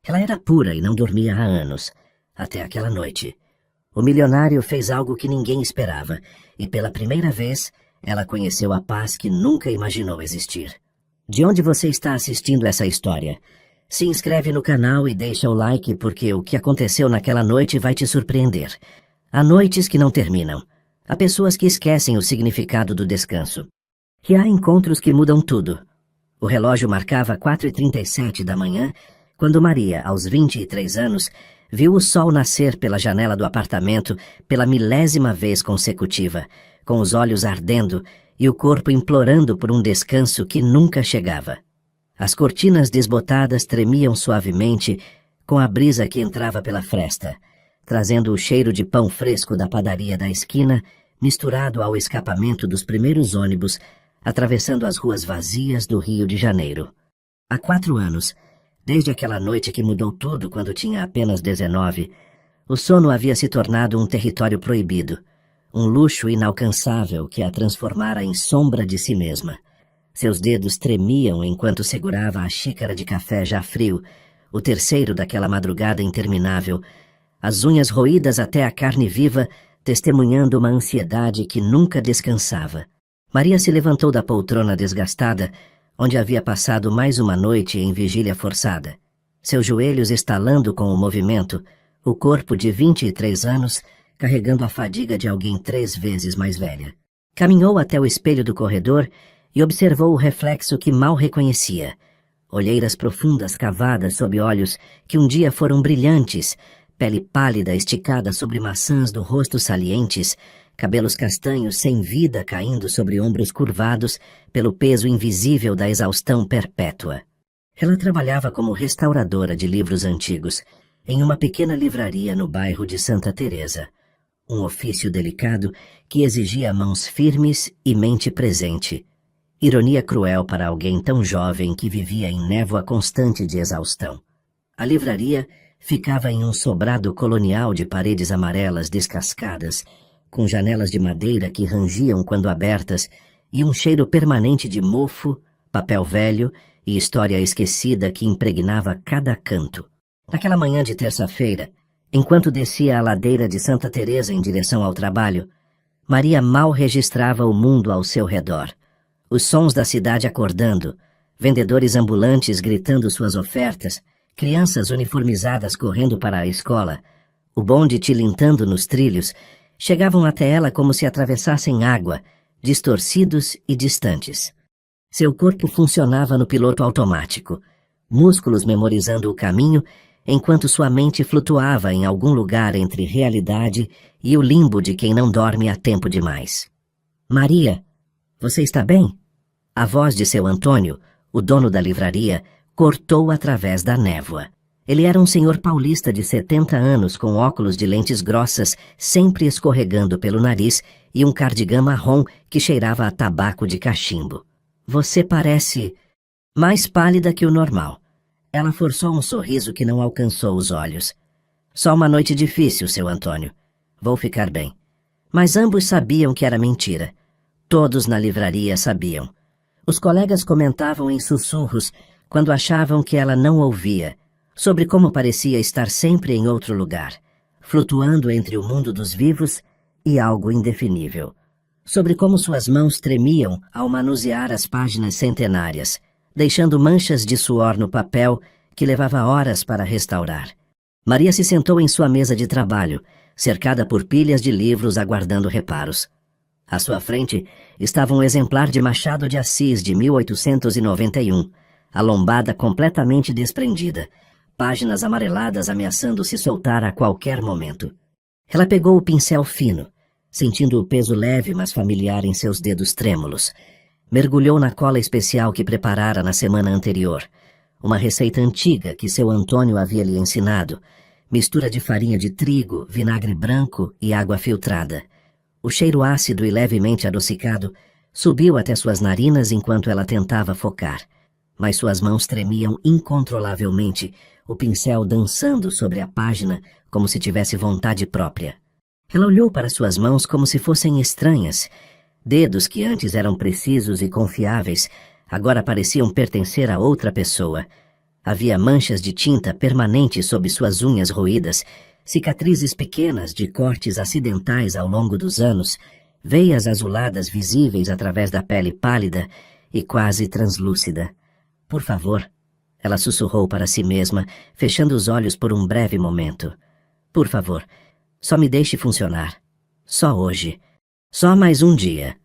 Ela era pura e não dormia há anos, até aquela noite. O milionário fez algo que ninguém esperava, e pela primeira vez, ela conheceu a paz que nunca imaginou existir. De onde você está assistindo essa história? Se inscreve no canal e deixa o like, porque o que aconteceu naquela noite vai te surpreender. Há noites que não terminam. Há pessoas que esquecem o significado do descanso. E há encontros que mudam tudo. O relógio marcava 4h37 da manhã, quando Maria, aos 23 anos, viu o sol nascer pela janela do apartamento pela 1000ª vez consecutiva, com os olhos ardendo e o corpo implorando por um descanso que nunca chegava. As cortinas desbotadas tremiam suavemente com a brisa que entrava pela fresta, trazendo o cheiro de pão fresco da padaria da esquina, misturado ao escapamento dos primeiros ônibus, atravessando as ruas vazias do Rio de Janeiro. Há 4 anos, desde aquela noite que mudou tudo quando tinha apenas 19, o sono havia se tornado um território proibido, um luxo inalcançável que a transformara em sombra de si mesma. Seus dedos tremiam enquanto segurava a xícara de café já frio, o terceiro daquela madrugada interminável, as unhas roídas até a carne viva, testemunhando uma ansiedade que nunca descansava. Maria se levantou da poltrona desgastada, onde havia passado mais uma noite em vigília forçada. Seus joelhos estalando com o movimento, o corpo de 23 anos carregando a fadiga de alguém 3 vezes mais velha. Caminhou até o espelho do corredor e observou o reflexo que mal reconhecia. Olheiras profundas cavadas sob olhos que um dia foram brilhantes, pele pálida esticada sobre maçãs do rosto salientes, cabelos castanhos sem vida caindo sobre ombros curvados pelo peso invisível da exaustão perpétua. Ela trabalhava como restauradora de livros antigos, em uma pequena livraria no bairro de Santa Teresa. Um ofício delicado que exigia mãos firmes e mente presente. Ironia cruel para alguém tão jovem que vivia em névoa constante de exaustão. A livraria ficava em um sobrado colonial de paredes amarelas descascadas, com janelas de madeira que rangiam quando abertas e um cheiro permanente de mofo, papel velho e história esquecida que impregnava cada canto. Naquela manhã de terça-feira, enquanto descia a ladeira de Santa Teresa em direção ao trabalho, Maria mal registrava o mundo ao seu redor. Os sons da cidade acordando, vendedores ambulantes gritando suas ofertas, crianças uniformizadas correndo para a escola, o bonde tilintando nos trilhos, chegavam até ela como se atravessassem água, distorcidos e distantes. Seu corpo funcionava no piloto automático, músculos memorizando o caminho, enquanto sua mente flutuava em algum lugar entre realidade e o limbo de quem não dorme há tempo demais. Maria, você está bem? A voz de seu Antônio, o dono da livraria, cortou através da névoa. Ele era um senhor paulista de 70 anos com óculos de lentes grossas, sempre escorregando pelo nariz, e um cardigã marrom que cheirava a tabaco de cachimbo. Você parece mais pálida que o normal. Ela forçou um sorriso que não alcançou os olhos. Só uma noite difícil, seu Antônio. Vou ficar bem. Mas ambos sabiam que era mentira. Todos na livraria sabiam. Os colegas comentavam em sussurros quando achavam que ela não ouvia, sobre como parecia estar sempre em outro lugar, flutuando entre o mundo dos vivos e algo indefinível. Sobre como suas mãos tremiam ao manusear as páginas centenárias, deixando manchas de suor no papel que levava horas para restaurar. Maria se sentou em sua mesa de trabalho, cercada por pilhas de livros aguardando reparos. À sua frente estava um exemplar de Machado de Assis de 1891, a lombada completamente desprendida, páginas amareladas ameaçando se soltar a qualquer momento. Ela pegou o pincel fino, sentindo o peso leve mas familiar em seus dedos trêmulos. Mergulhou na cola especial que preparara na semana anterior, uma receita antiga que seu Antônio havia lhe ensinado, mistura de farinha de trigo, vinagre branco e água filtrada. O cheiro ácido e levemente adocicado subiu até suas narinas enquanto ela tentava focar, mas suas mãos tremiam incontrolavelmente, o pincel dançando sobre a página como se tivesse vontade própria. Ela olhou para suas mãos como se fossem estranhas. Dedos que antes eram precisos e confiáveis, agora pareciam pertencer a outra pessoa. Havia manchas de tinta permanentes sob suas unhas roídas, cicatrizes pequenas de cortes acidentais ao longo dos anos, veias azuladas visíveis através da pele pálida e quase translúcida. Por favor, ela sussurrou para si mesma, fechando os olhos por um breve momento. Por favor, só me deixe funcionar. Só hoje. Só mais um dia.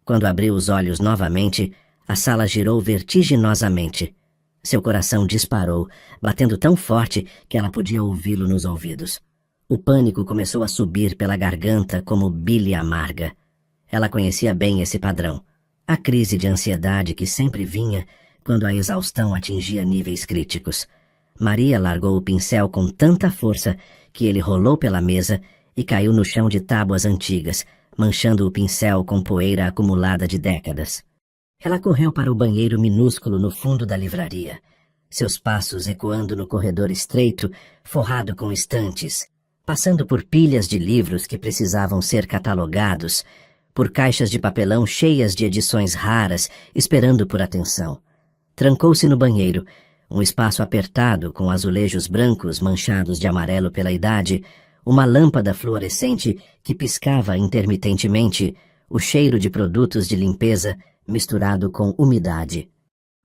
Quando abriu os olhos novamente, a sala girou vertiginosamente. Seu coração disparou, batendo tão forte que ela podia ouvi-lo nos ouvidos. O pânico começou a subir pela garganta como bile amarga. Ela conhecia bem esse padrão. A crise de ansiedade que sempre vinha quando a exaustão atingia níveis críticos. Maria largou o pincel com tanta força que ele rolou pela mesa e caiu no chão de tábuas antigas, manchando o pincel com poeira acumulada de décadas. Ela correu para o banheiro minúsculo no fundo da livraria, seus passos ecoando no corredor estreito, forrado com estantes, passando por pilhas de livros que precisavam ser catalogados, por caixas de papelão cheias de edições raras, esperando por atenção. Trancou-se no banheiro, um espaço apertado com azulejos brancos manchados de amarelo pela idade, uma lâmpada fluorescente que piscava intermitentemente, o cheiro de produtos de limpeza misturado com umidade.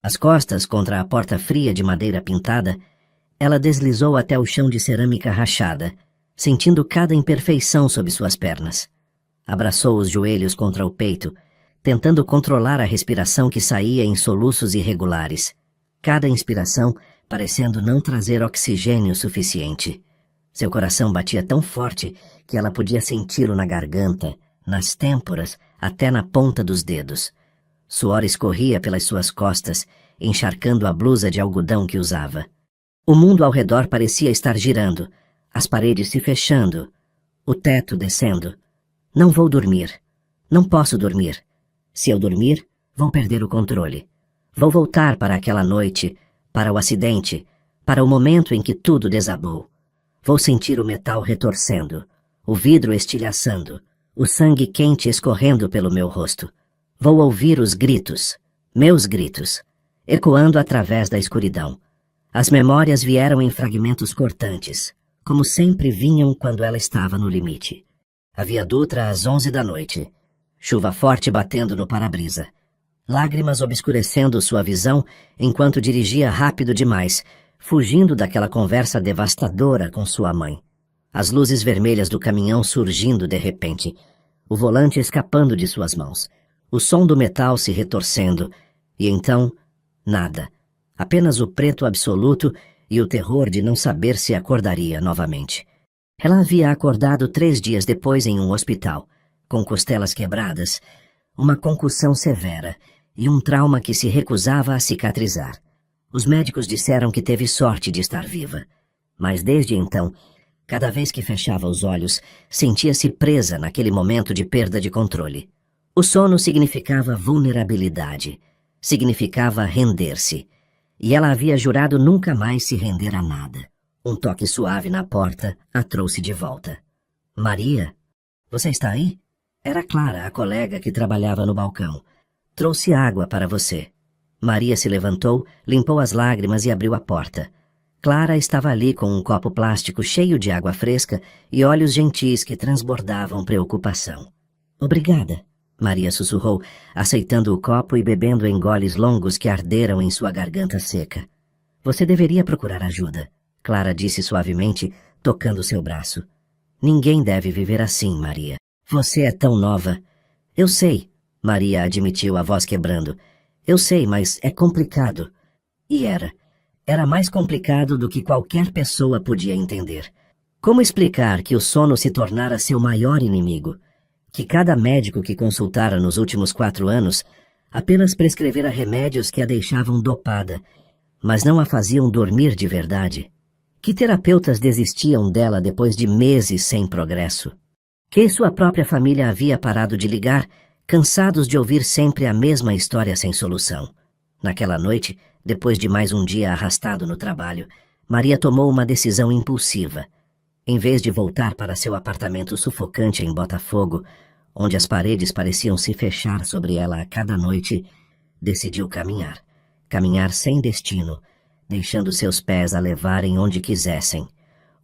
As costas contra a porta fria de madeira pintada, ela deslizou até o chão de cerâmica rachada, sentindo cada imperfeição sob suas pernas. Abraçou os joelhos contra o peito, tentando controlar a respiração que saía em soluços irregulares, cada inspiração parecendo não trazer oxigênio suficiente. Seu coração batia tão forte que ela podia senti-lo na garganta, nas têmporas, até na ponta dos dedos. Suor escorria pelas suas costas, encharcando a blusa de algodão que usava. O mundo ao redor parecia estar girando, as paredes se fechando, o teto descendo. Não vou dormir. Não posso dormir. Se eu dormir, vou perder o controle. Vou voltar para aquela noite, para o acidente, para o momento em que tudo desabou. Vou sentir o metal retorcendo, o vidro estilhaçando, o sangue quente escorrendo pelo meu rosto. Vou ouvir os gritos, meus gritos, ecoando através da escuridão. As memórias vieram em fragmentos cortantes, como sempre vinham quando ela estava no limite. A viadutra às 11 da noite. Chuva forte batendo no para-brisa. Lágrimas obscurecendo sua visão enquanto dirigia rápido demais, fugindo daquela conversa devastadora com sua mãe. As luzes vermelhas do caminhão surgindo de repente, o volante escapando de suas mãos, o som do metal se retorcendo, e então, nada. Apenas o preto absoluto e o terror de não saber se acordaria novamente. Ela havia acordado 3 dias depois em um hospital, com costelas quebradas, uma concussão severa e um trauma que se recusava a cicatrizar. Os médicos disseram que teve sorte de estar viva, mas desde então, cada vez que fechava os olhos, sentia-se presa naquele momento de perda de controle. O sono significava vulnerabilidade, significava render-se, e ela havia jurado nunca mais se render a nada. Um toque suave na porta a trouxe de volta. Maria, você está aí? Era Clara, a colega que trabalhava no balcão. Trouxe água para você. Maria se levantou, limpou as lágrimas e abriu a porta. Clara estava ali com um copo plástico cheio de água fresca e olhos gentis que transbordavam preocupação. Obrigada, Maria sussurrou, aceitando o copo e bebendo em goles longos que arderam em sua garganta seca. Você deveria procurar ajuda, Clara disse suavemente, tocando seu braço. Ninguém deve viver assim, Maria. Você é tão nova. Eu sei, Maria admitiu, a voz quebrando. Eu sei, mas é complicado. E era. Era mais complicado do que qualquer pessoa podia entender. Como explicar que o sono se tornara seu maior inimigo? Que cada médico que consultara nos últimos 4 anos apenas prescrevera remédios que a deixavam dopada, mas não a faziam dormir de verdade? Que terapeutas desistiam dela depois de meses sem progresso? Que sua própria família havia parado de ligar, cansados de ouvir sempre a mesma história sem solução. Naquela noite, depois de mais um dia arrastado no trabalho, Maria tomou uma decisão impulsiva. Em vez de voltar para seu apartamento sufocante em Botafogo, onde as paredes pareciam se fechar sobre ela a cada noite, decidiu caminhar. Caminhar sem destino, deixando seus pés a levarem onde quisessem.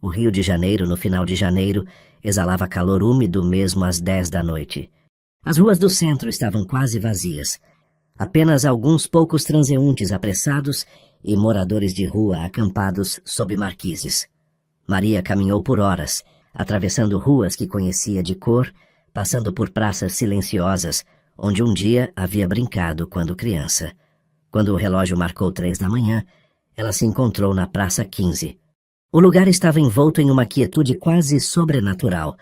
O Rio de Janeiro, no final de janeiro, exalava calor úmido mesmo às 10 da noite. As ruas do centro estavam quase vazias. Apenas alguns poucos transeuntes apressados e moradores de rua acampados sob marquises. Maria caminhou por horas, atravessando ruas que conhecia de cor, passando por praças silenciosas, onde um dia havia brincado quando criança. Quando o relógio marcou 3 da manhã, ela se encontrou na Praça 15. O lugar estava envolto em uma quietude quase sobrenatural,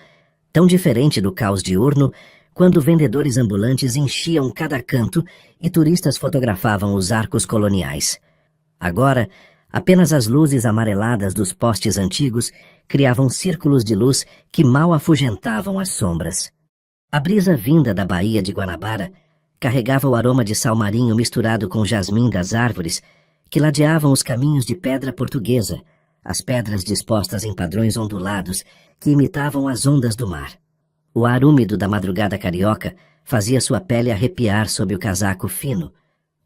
tão diferente do caos diurno, quando vendedores ambulantes enchiam cada canto e turistas fotografavam os arcos coloniais. Agora, apenas as luzes amareladas dos postes antigos criavam círculos de luz que mal afugentavam as sombras. A brisa vinda da Baía de Guanabara carregava o aroma de sal marinho misturado com jasmim das árvores que ladeavam os caminhos de pedra portuguesa, as pedras dispostas em padrões ondulados que imitavam as ondas do mar. O ar úmido da madrugada carioca fazia sua pele arrepiar sob o casaco fino,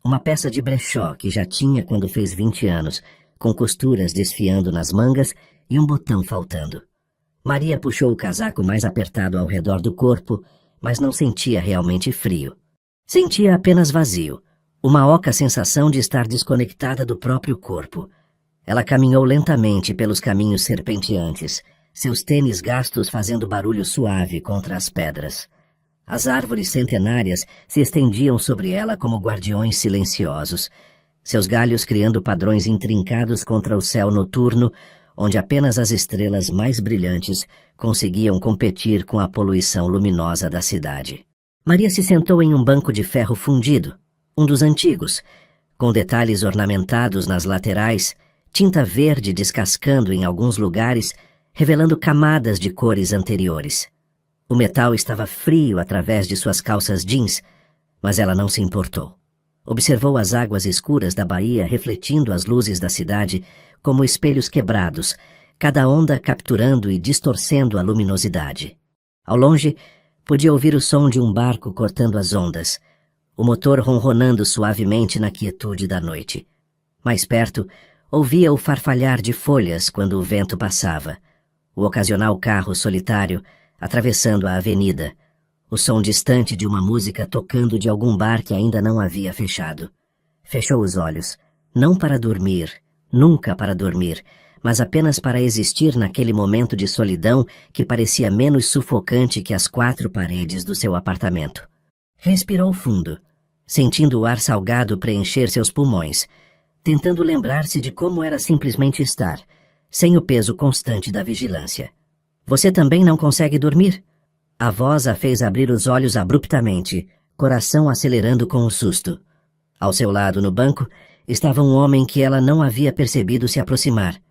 uma peça de brechó que já tinha quando fez 20 anos, com costuras desfiando nas mangas e um botão faltando. Maria puxou o casaco mais apertado ao redor do corpo, mas não sentia realmente frio. Sentia apenas vazio, uma oca sensação de estar desconectada do próprio corpo. Ela caminhou lentamente pelos caminhos serpenteantes, seus tênis gastos fazendo barulho suave contra as pedras. As árvores centenárias se estendiam sobre ela como guardiões silenciosos, seus galhos criando padrões intrincados contra o céu noturno, onde apenas as estrelas mais brilhantes conseguiam competir com a poluição luminosa da cidade. Maria se sentou em um banco de ferro fundido, um dos antigos, com detalhes ornamentados nas laterais, tinta verde descascando em alguns lugares, revelando camadas de cores anteriores. O metal estava frio através de suas calças jeans, mas ela não se importou. Observou as águas escuras da baía refletindo as luzes da cidade como espelhos quebrados, cada onda capturando e distorcendo a luminosidade. Ao longe, podia ouvir o som de um barco cortando as ondas, o motor ronronando suavemente na quietude da noite. Mais perto, ouvia o farfalhar de folhas quando o vento passava, o ocasional carro solitário atravessando a avenida, o som distante de uma música tocando de algum bar que ainda não havia fechado. Fechou os olhos, não para dormir, nunca para dormir, mas apenas para existir naquele momento de solidão que parecia menos sufocante que as 4 paredes do seu apartamento. Respirou fundo, sentindo o ar salgado preencher seus pulmões, tentando lembrar-se de como era simplesmente estar, sem o peso constante da vigilância. Você também não consegue dormir? A voz a fez abrir os olhos abruptamente, coração acelerando com o susto. Ao seu lado, no banco, estava um homem que ela não havia percebido se aproximar.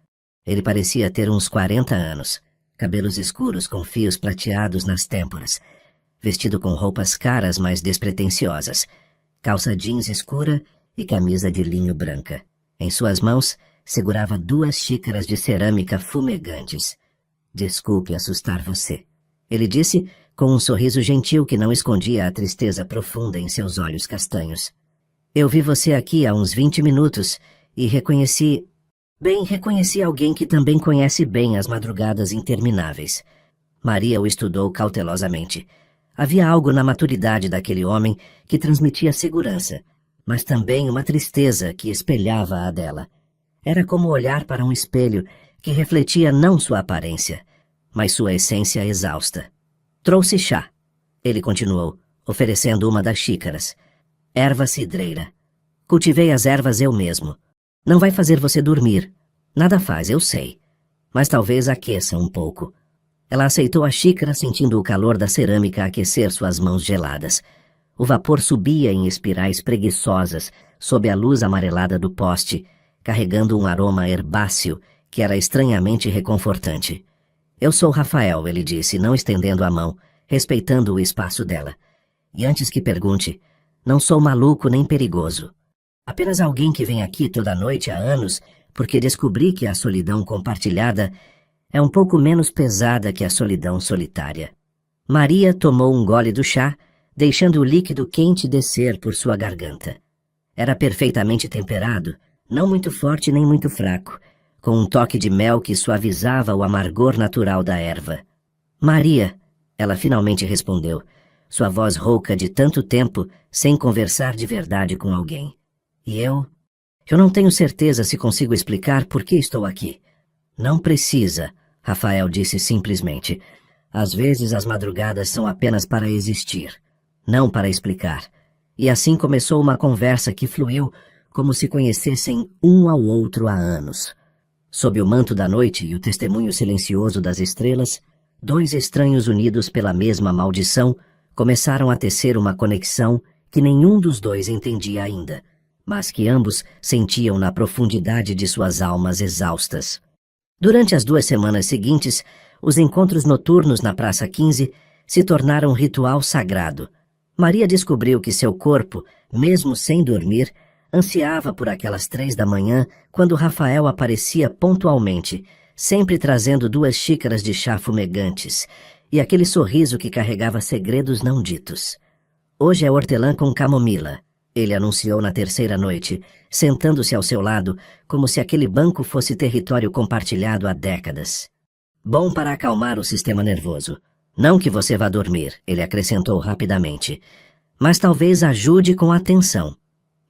Ele parecia ter uns 40 anos, cabelos escuros com fios prateados nas têmporas, vestido com roupas caras mas despretensiosas, calça jeans escura e camisa de linho branca. Em suas mãos, segurava 2 xícaras de cerâmica fumegantes. Desculpe assustar você, ele disse com um sorriso gentil que não escondia a tristeza profunda em seus olhos castanhos. Eu vi você aqui há uns 20 minutos e reconheci alguém que também conhece bem as madrugadas intermináveis. Maria o estudou cautelosamente. Havia algo na maturidade daquele homem que transmitia segurança, mas também uma tristeza que espelhava a dela. Era como olhar para um espelho que refletia não sua aparência, mas sua essência exausta. Trouxe chá, ele continuou, oferecendo uma das xícaras. Erva cidreira. Cultivei as ervas eu mesmo. Não vai fazer você dormir. Nada faz, eu sei. Mas talvez aqueça um pouco. Ela aceitou a xícara, sentindo o calor da cerâmica aquecer suas mãos geladas. O vapor subia em espirais preguiçosas sob a luz amarelada do poste, carregando um aroma herbáceo que era estranhamente reconfortante. Eu sou Rafael, ele disse, não estendendo a mão, respeitando o espaço dela. E antes que pergunte, não sou maluco nem perigoso. Apenas alguém que vem aqui toda noite há anos porque descobri que a solidão compartilhada é um pouco menos pesada que a solidão solitária. Maria tomou um gole do chá, deixando o líquido quente descer por sua garganta. Era perfeitamente temperado, não muito forte nem muito fraco, com um toque de mel que suavizava o amargor natural da erva. Maria, ela finalmente respondeu, sua voz rouca de tanto tempo sem conversar de verdade com alguém. E eu não tenho certeza se consigo explicar por que estou aqui. Não precisa, Rafael disse simplesmente. Às vezes as madrugadas são apenas para existir, não para explicar. E assim começou uma conversa que fluiu como se conhecessem um ao outro há anos. Sob o manto da noite e o testemunho silencioso das estrelas, dois estranhos unidos pela mesma maldição começaram a tecer uma conexão que nenhum dos dois entendia ainda, mas que ambos sentiam na profundidade de suas almas exaustas. Durante as 2 semanas seguintes, os encontros noturnos na Praça 15 se tornaram um ritual sagrado. Maria descobriu que seu corpo, mesmo sem dormir, ansiava por aquelas 3 da manhã, quando Rafael aparecia pontualmente, sempre trazendo 2 xícaras de chá fumegantes, e aquele sorriso que carregava segredos não ditos. Hoje é hortelã com camomila, ele anunciou na 3ª noite, sentando-se ao seu lado, como se aquele banco fosse território compartilhado há décadas. Bom para acalmar o sistema nervoso. Não que você vá dormir, ele acrescentou rapidamente, mas talvez ajude com a tensão.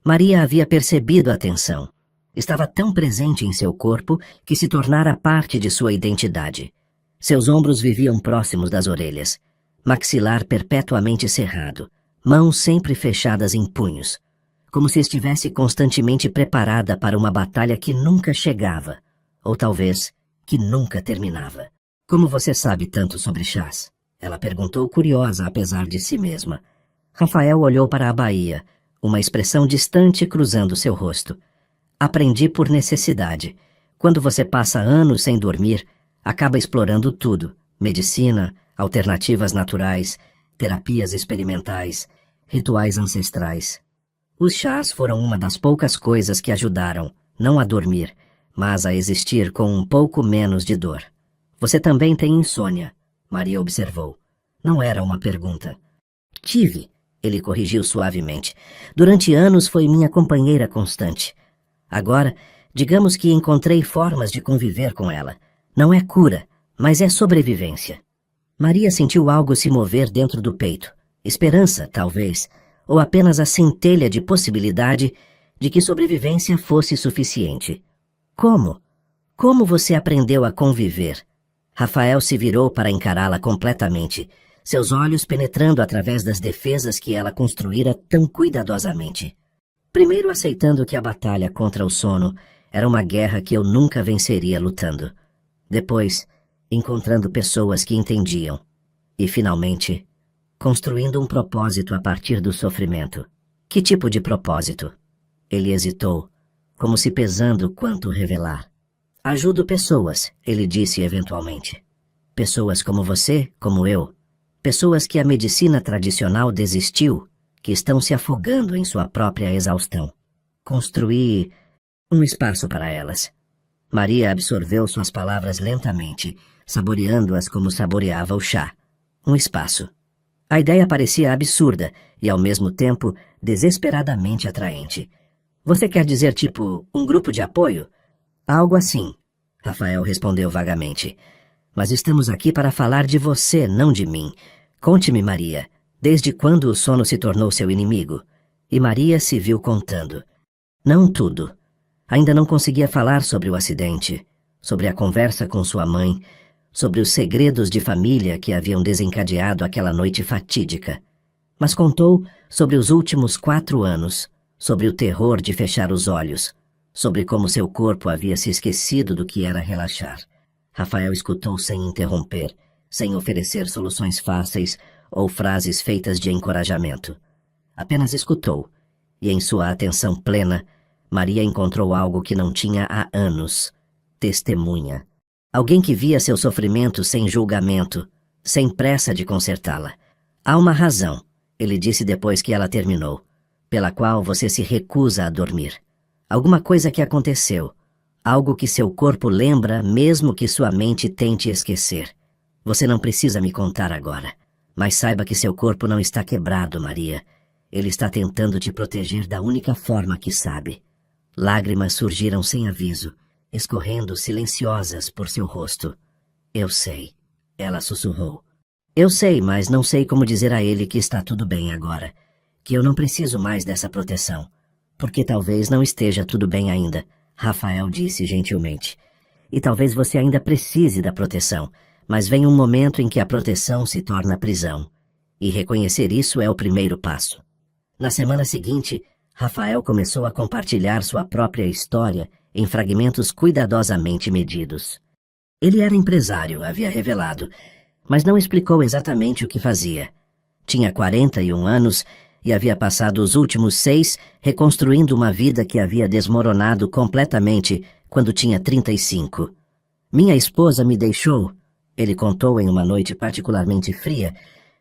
Maria havia percebido a tensão. Estava tão presente em seu corpo que se tornara parte de sua identidade. Seus ombros viviam próximos das orelhas, maxilar perpetuamente cerrado, mãos sempre fechadas em punhos, como se estivesse constantemente preparada para uma batalha que nunca chegava, ou talvez que nunca terminava. Como você sabe tanto sobre chás? Ela perguntou, curiosa apesar de si mesma. Rafael olhou para a baía, uma expressão distante cruzando seu rosto. Aprendi por necessidade. Quando você passa anos sem dormir, acaba explorando tudo: medicina, alternativas naturais, terapias experimentais, rituais ancestrais. Os chás foram uma das poucas coisas que ajudaram, não a dormir, mas a existir com um pouco menos de dor. Você também tem insônia, Maria observou. Não era uma pergunta. Tive, ele corrigiu suavemente. Durante anos foi minha companheira constante. Agora, digamos que encontrei formas de conviver com ela. Não é cura, mas é sobrevivência. Maria sentiu algo se mover dentro do peito. Esperança, talvez, ou apenas a centelha de possibilidade de que sobrevivência fosse suficiente. Como? Como você aprendeu a conviver? Rafael se virou para encará-la completamente, seus olhos penetrando através das defesas que ela construíra tão cuidadosamente. Primeiro aceitando que a batalha contra o sono era uma guerra que eu nunca venceria lutando. Depois, encontrando pessoas que entendiam. E, finalmente, construindo um propósito a partir do sofrimento. Que tipo de propósito? Ele hesitou, como se pesando quanto revelar. Ajudo pessoas, ele disse eventualmente. Pessoas como você, como eu. Pessoas que a medicina tradicional desistiu, que estão se afogando em sua própria exaustão. Construí um espaço para elas. Maria absorveu suas palavras lentamente, saboreando-as como saboreava o chá. Um espaço. A ideia parecia absurda e, ao mesmo tempo, desesperadamente atraente. Você quer dizer, tipo, um grupo de apoio? Algo assim, Rafael respondeu vagamente. Mas estamos aqui para falar de você, não de mim. Conte-me, Maria, desde quando o sono se tornou seu inimigo? E Maria se viu contando. Não tudo. Ainda não conseguia falar sobre o acidente, sobre a conversa com sua mãe, sobre os segredos de família que haviam desencadeado aquela noite fatídica. Mas contou sobre os últimos 4 anos, sobre o terror de fechar os olhos, sobre como seu corpo havia se esquecido do que era relaxar. Rafael escutou sem interromper, sem oferecer soluções fáceis ou frases feitas de encorajamento. Apenas escutou, e em sua atenção plena, Maria encontrou algo que não tinha há anos: testemunha. Alguém que via seu sofrimento sem julgamento, sem pressa de consertá-la. Há uma razão, ele disse depois que ela terminou, pela qual você se recusa a dormir. Alguma coisa que aconteceu, algo que seu corpo lembra mesmo que sua mente tente esquecer. Você não precisa me contar agora, mas saiba que seu corpo não está quebrado, Maria. Ele está tentando te proteger da única forma que sabe. Lágrimas surgiram sem aviso, escorrendo silenciosas por seu rosto. Eu sei, ela sussurrou. Eu sei, mas não sei como dizer a ele que está tudo bem agora, que eu não preciso mais dessa proteção. Porque talvez não esteja tudo bem ainda, Rafael disse gentilmente. E talvez você ainda precise da proteção, mas vem um momento em que a proteção se torna prisão. E reconhecer isso é o primeiro passo. Na semana seguinte, Rafael começou a compartilhar sua própria história em fragmentos cuidadosamente medidos. Ele era empresário, havia revelado, mas não explicou exatamente o que fazia. Tinha 41 anos e havia passado os últimos 6 reconstruindo uma vida que havia desmoronado completamente quando tinha 35. Minha esposa me deixou, ele contou em uma noite particularmente fria,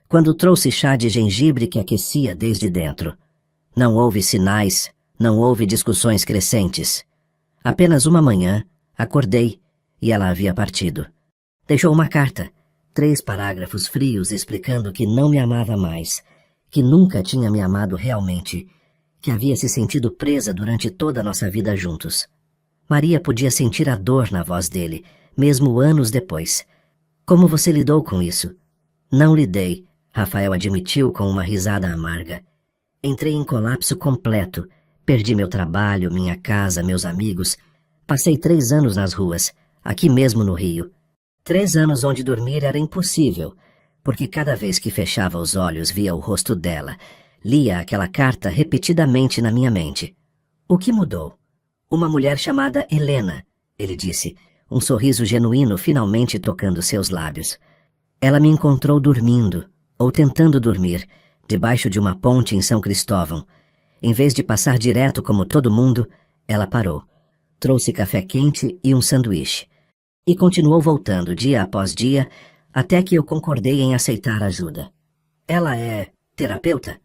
quando trouxe chá de gengibre que aquecia desde dentro. Não houve sinais, não houve discussões crescentes. Apenas uma manhã, acordei e ela havia partido. Deixou uma carta, 3 parágrafos frios explicando que não me amava mais, que nunca tinha me amado realmente, que havia se sentido presa durante toda a nossa vida juntos. Maria podia sentir a dor na voz dele, mesmo anos depois. Como você lidou com isso? Não lidei, Rafael admitiu com uma risada amarga. Entrei em colapso completo. Perdi meu trabalho, minha casa, meus amigos. Passei 3 anos nas ruas, aqui mesmo no Rio. 3 anos onde dormir era impossível, porque cada vez que fechava os olhos via o rosto dela, lia aquela carta repetidamente na minha mente. O que mudou? Uma mulher chamada Helena, ele disse, um sorriso genuíno finalmente tocando seus lábios. Ela me encontrou dormindo, ou tentando dormir, debaixo de uma ponte em São Cristóvão. Em vez de passar direto como todo mundo, ela parou. Trouxe café quente e um sanduíche. E continuou voltando dia após dia, até que eu concordei em aceitar ajuda. Ela é terapeuta?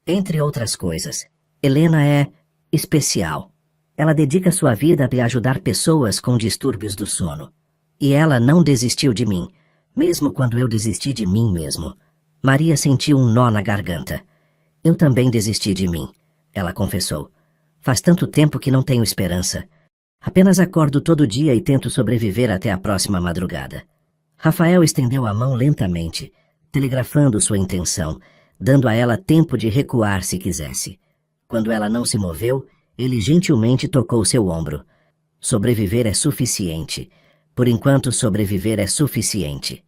Entre outras coisas. Helena é especial. Ela dedica sua vida a ajudar pessoas com distúrbios do sono. E ela não desistiu de mim, mesmo quando eu desisti de mim mesmo. Maria sentiu um nó na garganta. Eu também desisti de mim, ela confessou. Faz tanto tempo que não tenho esperança. Apenas acordo todo dia e tento sobreviver até a próxima madrugada. Rafael estendeu a mão lentamente, telegrafando sua intenção, dando a ela tempo de recuar se quisesse. Quando ela não se moveu, ele gentilmente tocou seu ombro. Sobreviver é suficiente. Por enquanto, sobreviver é suficiente.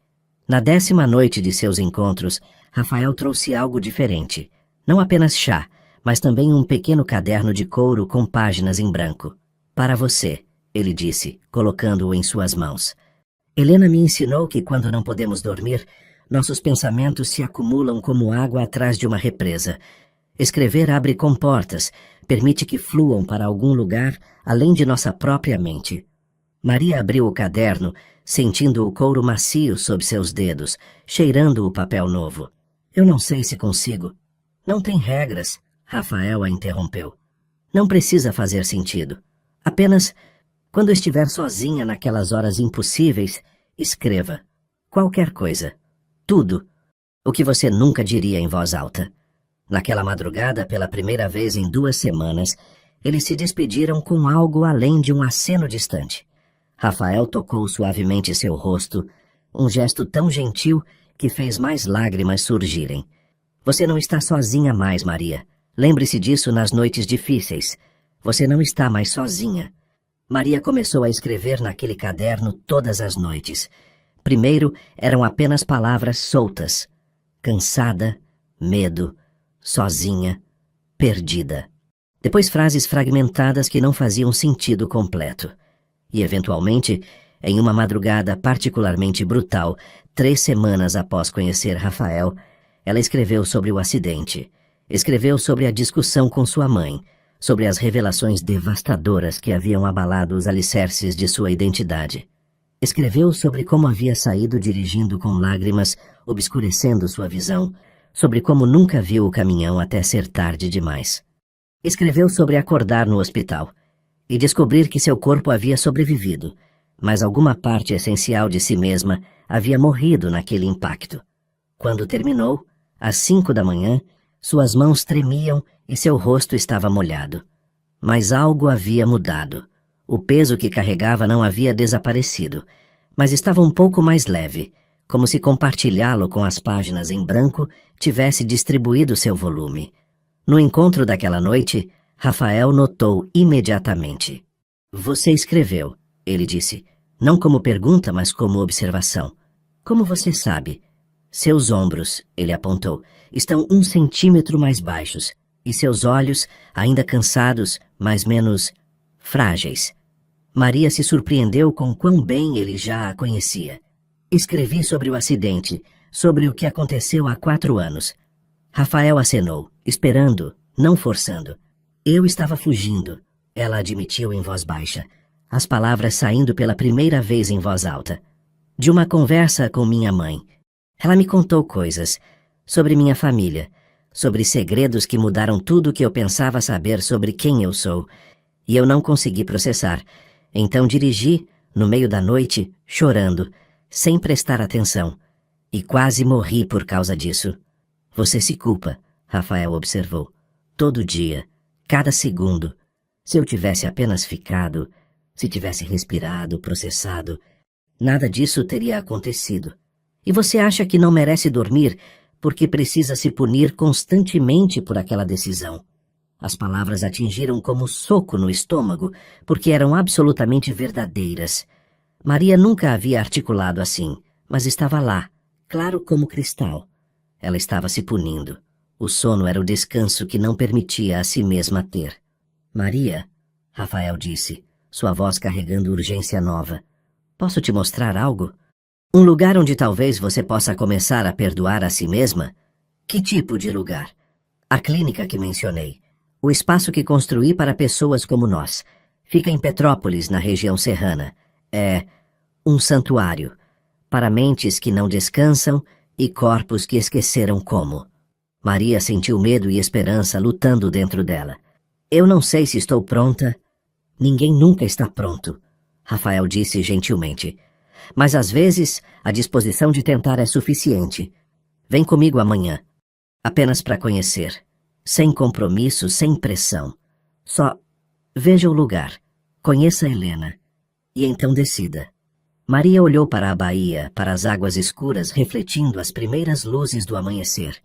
Na 10ª noite de seus encontros, Rafael trouxe algo diferente. Não apenas chá, mas também um pequeno caderno de couro com páginas em branco. Para você, ele disse, colocando-o em suas mãos. Helena me ensinou que quando não podemos dormir, nossos pensamentos se acumulam como água atrás de uma represa. Escrever abre comportas, permite que fluam para algum lugar além de nossa própria mente. Maria abriu o caderno, sentindo o couro macio sob seus dedos, cheirando o papel novo. Eu não sei se consigo. Não tem regras, Rafael a interrompeu. Não precisa fazer sentido. Apenas, quando estiver sozinha naquelas horas impossíveis, escreva. Qualquer coisa. Tudo. O que você nunca diria em voz alta. Naquela madrugada, pela primeira vez em 2 semanas, eles se despediram com algo além de um aceno distante. Rafael tocou suavemente seu rosto, um gesto tão gentil que fez mais lágrimas surgirem. Você não está sozinha mais, Maria. Lembre-se disso nas noites difíceis. Você não está mais sozinha. Maria começou a escrever naquele caderno todas as noites. Primeiro eram apenas palavras soltas. Cansada, medo, sozinha, perdida. Depois frases fragmentadas que não faziam sentido completo. E, eventualmente, em uma madrugada particularmente brutal, 3 semanas após conhecer Rafael, ela escreveu sobre o acidente. Escreveu sobre a discussão com sua mãe, sobre as revelações devastadoras que haviam abalado os alicerces de sua identidade. Escreveu sobre como havia saído dirigindo com lágrimas, obscurecendo sua visão, sobre como nunca viu o caminhão até ser tarde demais. Escreveu sobre acordar no hospital e descobrir que seu corpo havia sobrevivido, mas alguma parte essencial de si mesma havia morrido naquele impacto. Quando terminou, às 5 da manhã, suas mãos tremiam e seu rosto estava molhado. Mas algo havia mudado. O peso que carregava não havia desaparecido, mas estava um pouco mais leve, como se compartilhá-lo com as páginas em branco tivesse distribuído seu volume. No encontro daquela noite, Rafael notou imediatamente. Você escreveu, ele disse, não como pergunta, mas como observação. Como você sabe? Seus ombros, ele apontou, estão 1 centímetro mais baixos, e seus olhos, ainda cansados, mas menos frágeis. Maria se surpreendeu com quão bem ele já a conhecia. Escrevi sobre o acidente, sobre o que aconteceu há 4 anos. Rafael acenou, esperando, não forçando. Eu estava fugindo, ela admitiu em voz baixa, as palavras saindo pela primeira vez em voz alta. De uma conversa com minha mãe. Ela me contou coisas sobre minha família, sobre segredos que mudaram tudo o que eu pensava saber sobre quem eu sou, e eu não consegui processar. Então dirigi, no meio da noite, chorando, sem prestar atenção, e quase morri por causa disso. Você se culpa, Rafael observou. Todo dia, cada segundo. Se eu tivesse apenas ficado, se tivesse respirado, processado, nada disso teria acontecido. E você acha que não merece dormir porque precisa se punir constantemente por aquela decisão. As palavras atingiram como soco no estômago, porque eram absolutamente verdadeiras. Maria nunca havia articulado assim, mas estava lá, claro como cristal. Ela estava se punindo. O sono era o descanso que não permitia a si mesma ter. Maria, Rafael disse, sua voz carregando urgência nova. Posso te mostrar algo? Um lugar onde talvez você possa começar a perdoar a si mesma? Que tipo de lugar? A clínica que mencionei. O espaço que construí para pessoas como nós. Fica em Petrópolis, na região serrana. É um santuário. Para mentes que não descansam e corpos que esqueceram como. Maria sentiu medo e esperança lutando dentro dela. Eu não sei se estou pronta. Ninguém nunca está pronto, Rafael disse gentilmente. Mas às vezes a disposição de tentar é suficiente. Vem comigo amanhã. Apenas para conhecer. Sem compromisso, sem pressão. Só veja o lugar. Conheça Helena. E então decida. Maria olhou para a baía, para as águas escuras refletindo as primeiras luzes do amanhecer.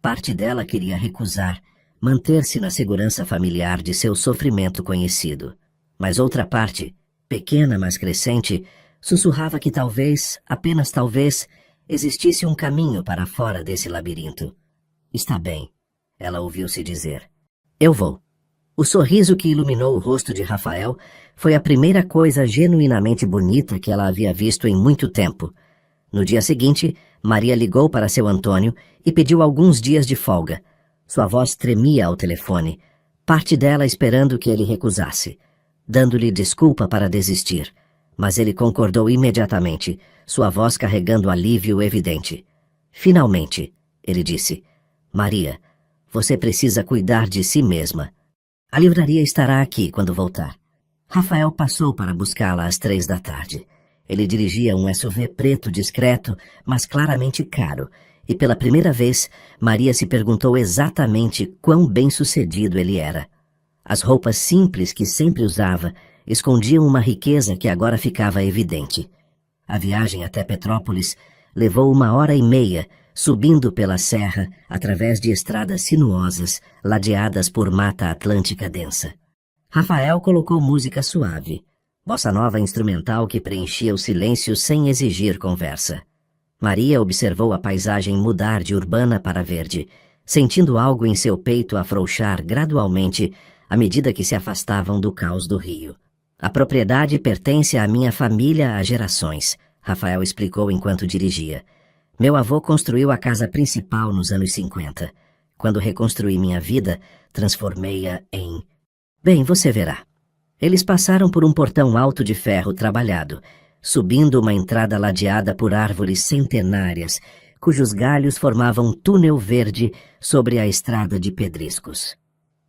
Parte dela queria recusar, manter-se na segurança familiar de seu sofrimento conhecido. Mas outra parte, pequena mas crescente, sussurrava que talvez, apenas talvez, existisse um caminho para fora desse labirinto. Está bem, ela ouviu-se dizer. Eu vou. O sorriso que iluminou o rosto de Rafael foi a primeira coisa genuinamente bonita que ela havia visto em muito tempo. No dia seguinte, Maria ligou para seu Antônio e pediu alguns dias de folga. Sua voz tremia ao telefone, parte dela esperando que ele recusasse, dando-lhe desculpa para desistir. Mas ele concordou imediatamente, sua voz carregando alívio evidente. Finalmente, ele disse, Maria, você precisa cuidar de si mesma. A livraria estará aqui quando voltar. Rafael passou para buscá-la às 15h. Ele dirigia um SUV preto discreto, mas claramente caro, e pela primeira vez, Maria se perguntou exatamente quão bem-sucedido ele era. As roupas simples que sempre usava escondiam uma riqueza que agora ficava evidente. A viagem até Petrópolis levou 1h30, subindo pela serra, através de estradas sinuosas, ladeadas por mata atlântica densa. Rafael colocou música suave, bossa nova instrumental que preenchia o silêncio sem exigir conversa. Maria observou a paisagem mudar de urbana para verde, sentindo algo em seu peito afrouxar gradualmente à medida que se afastavam do caos do rio. A propriedade pertence à minha família há gerações, Rafael explicou enquanto dirigia. Meu avô construiu a casa principal nos anos 50. Quando reconstruí minha vida, transformei-a em... Bem, você verá. Eles passaram por um portão alto de ferro trabalhado, subindo uma entrada ladeada por árvores centenárias, cujos galhos formavam um túnel verde sobre a estrada de pedriscos.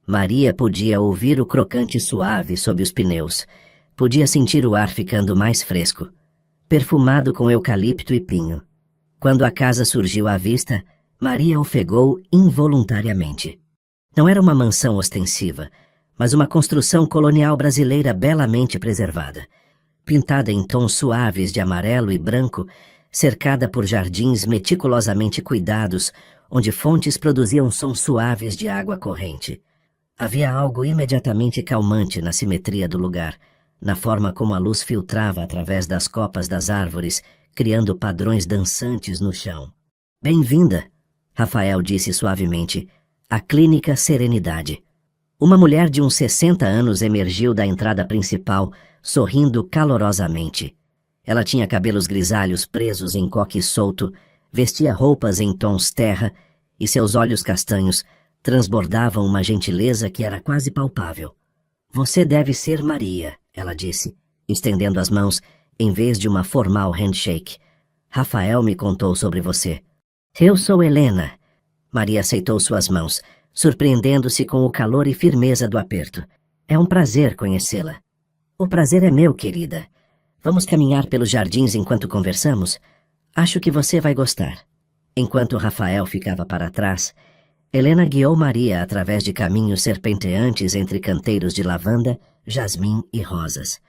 Maria podia ouvir o crocante suave sob os pneus. Podia sentir o ar ficando mais fresco, perfumado com eucalipto e pinho. Quando a casa surgiu à vista, Maria ofegou involuntariamente. Não era uma mansão ostensiva, mas uma construção colonial brasileira belamente preservada, pintada em tons suaves de amarelo e branco, cercada por jardins meticulosamente cuidados, onde fontes produziam sons suaves de água corrente. Havia algo imediatamente calmante na simetria do lugar, na forma como a luz filtrava através das copas das árvores, criando padrões dançantes no chão. Bem-vinda, Rafael disse suavemente, à Clínica Serenidade. Uma mulher de uns 60 anos emergiu da entrada principal, sorrindo calorosamente. Ela tinha cabelos grisalhos presos em coque solto, vestia roupas em tons terra e seus olhos castanhos transbordavam uma gentileza que era quase palpável. Você deve ser Maria, ela disse, estendendo as mãos em vez de uma formal handshake. Rafael me contou sobre você. Eu sou Helena. Maria aceitou suas mãos, surpreendendo-se com o calor e firmeza do aperto. É um prazer conhecê-la. O prazer é meu, querida. Vamos caminhar pelos jardins enquanto conversamos? Acho que você vai gostar. Enquanto Rafael ficava para trás, Helena guiou Maria através de caminhos serpenteantes entre canteiros de lavanda, jasmim e rosas.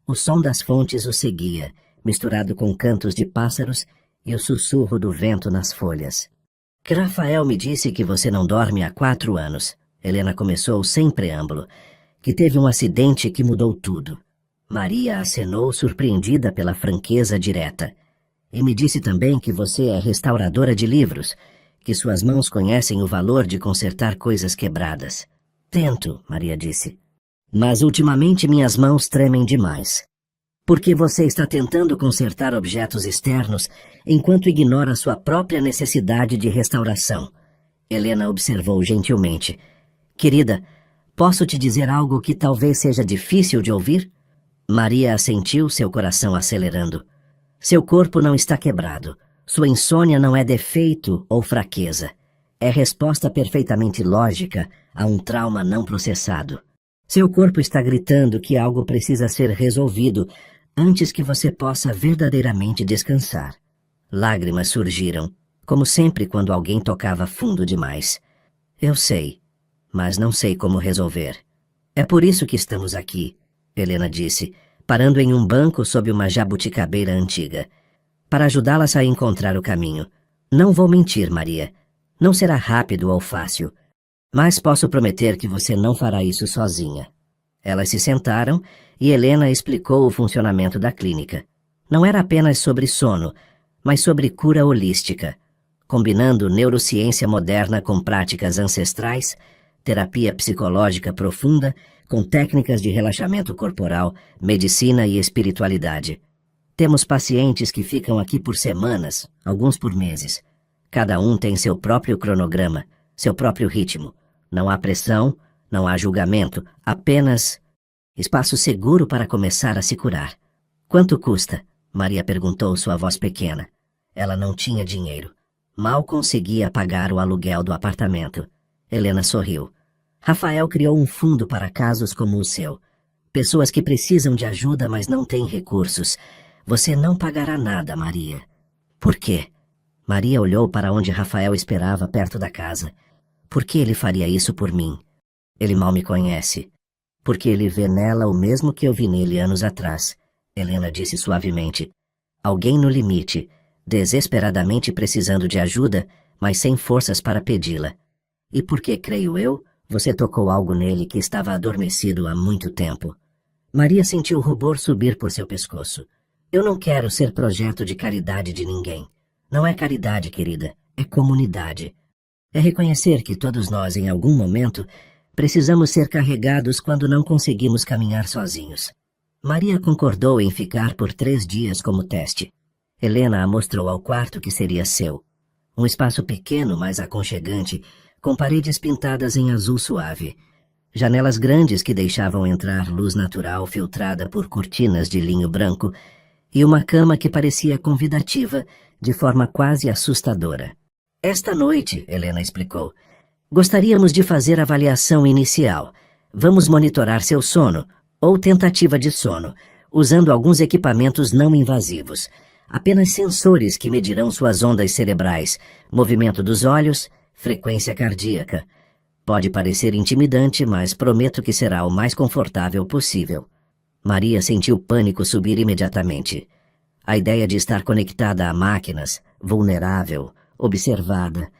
O som das fontes o seguia, misturado com cantos de pássaros e o sussurro do vento nas folhas. Que Rafael me disse que você não dorme há 4 anos. Helena começou sem preâmbulo. Que teve um acidente que mudou tudo. Maria acenou, surpreendida pela franqueza direta. E me disse também que você é restauradora de livros, que suas mãos conhecem o valor de consertar coisas quebradas. Tento, Maria disse. Mas ultimamente minhas mãos tremem demais. Porque você está tentando consertar objetos externos enquanto ignora sua própria necessidade de restauração. Helena observou gentilmente. Querida, posso te dizer algo que talvez seja difícil de ouvir? Maria assentiu, seu coração acelerando. Seu corpo não está quebrado. Sua insônia não é defeito ou fraqueza. É resposta perfeitamente lógica a um trauma não processado. Seu corpo está gritando que algo precisa ser resolvido antes que você possa verdadeiramente descansar. Lágrimas surgiram, como sempre quando alguém tocava fundo demais. Eu sei, mas não sei como resolver. É por isso que estamos aqui, Helena disse, parando em um banco sob uma jabuticabeira antiga. Para ajudá-las a encontrar o caminho. Não vou mentir, Maria. Não será rápido ou fácil. Mas posso prometer que você não fará isso sozinha. Elas se sentaram e Helena explicou o funcionamento da clínica. Não era apenas sobre sono, mas sobre cura holística, combinando neurociência moderna com práticas ancestrais, terapia psicológica profunda, com técnicas de relaxamento corporal, medicina e espiritualidade. Temos pacientes que ficam aqui por semanas, alguns por meses. Cada um tem seu próprio cronograma, seu próprio ritmo. Não há pressão, não há julgamento, apenas espaço seguro para começar a se curar. Quanto custa? Maria perguntou sua voz pequena. Ela não tinha dinheiro. Mal conseguia pagar o aluguel do apartamento. Helena sorriu. Rafael criou um fundo para casos como o seu. Pessoas que precisam de ajuda, mas não têm recursos. Você não pagará nada, Maria. Por quê? Maria olhou para onde Rafael esperava perto da casa. Por que ele faria isso por mim? Ele mal me conhece. Porque ele vê nela o mesmo que eu vi nele anos atrás. Helena disse suavemente. Alguém no limite, desesperadamente precisando de ajuda, mas sem forças para pedi-la. E porque, creio eu, você tocou algo nele que estava adormecido há muito tempo. Maria sentiu o rubor subir por seu pescoço. Eu não quero ser projeto de caridade de ninguém. Não é caridade, querida, é comunidade. É reconhecer que todos nós, em algum momento, precisamos ser carregados quando não conseguimos caminhar sozinhos. Maria concordou em ficar por 3 dias como teste. Helena a mostrou ao quarto que seria seu. Um espaço pequeno, mas aconchegante, com paredes pintadas em azul suave. Janelas grandes que deixavam entrar luz natural filtrada por cortinas de linho branco e uma cama que parecia convidativa, de forma quase assustadora. Esta noite, Helena explicou, gostaríamos de fazer avaliação inicial. Vamos monitorar seu sono, ou tentativa de sono, usando alguns equipamentos não invasivos. Apenas sensores que medirão suas ondas cerebrais, movimento dos olhos, frequência cardíaca. Pode parecer intimidante, mas prometo que será o mais confortável possível. Maria sentiu pânico subir imediatamente. A ideia de estar conectada a máquinas, vulnerável, observada.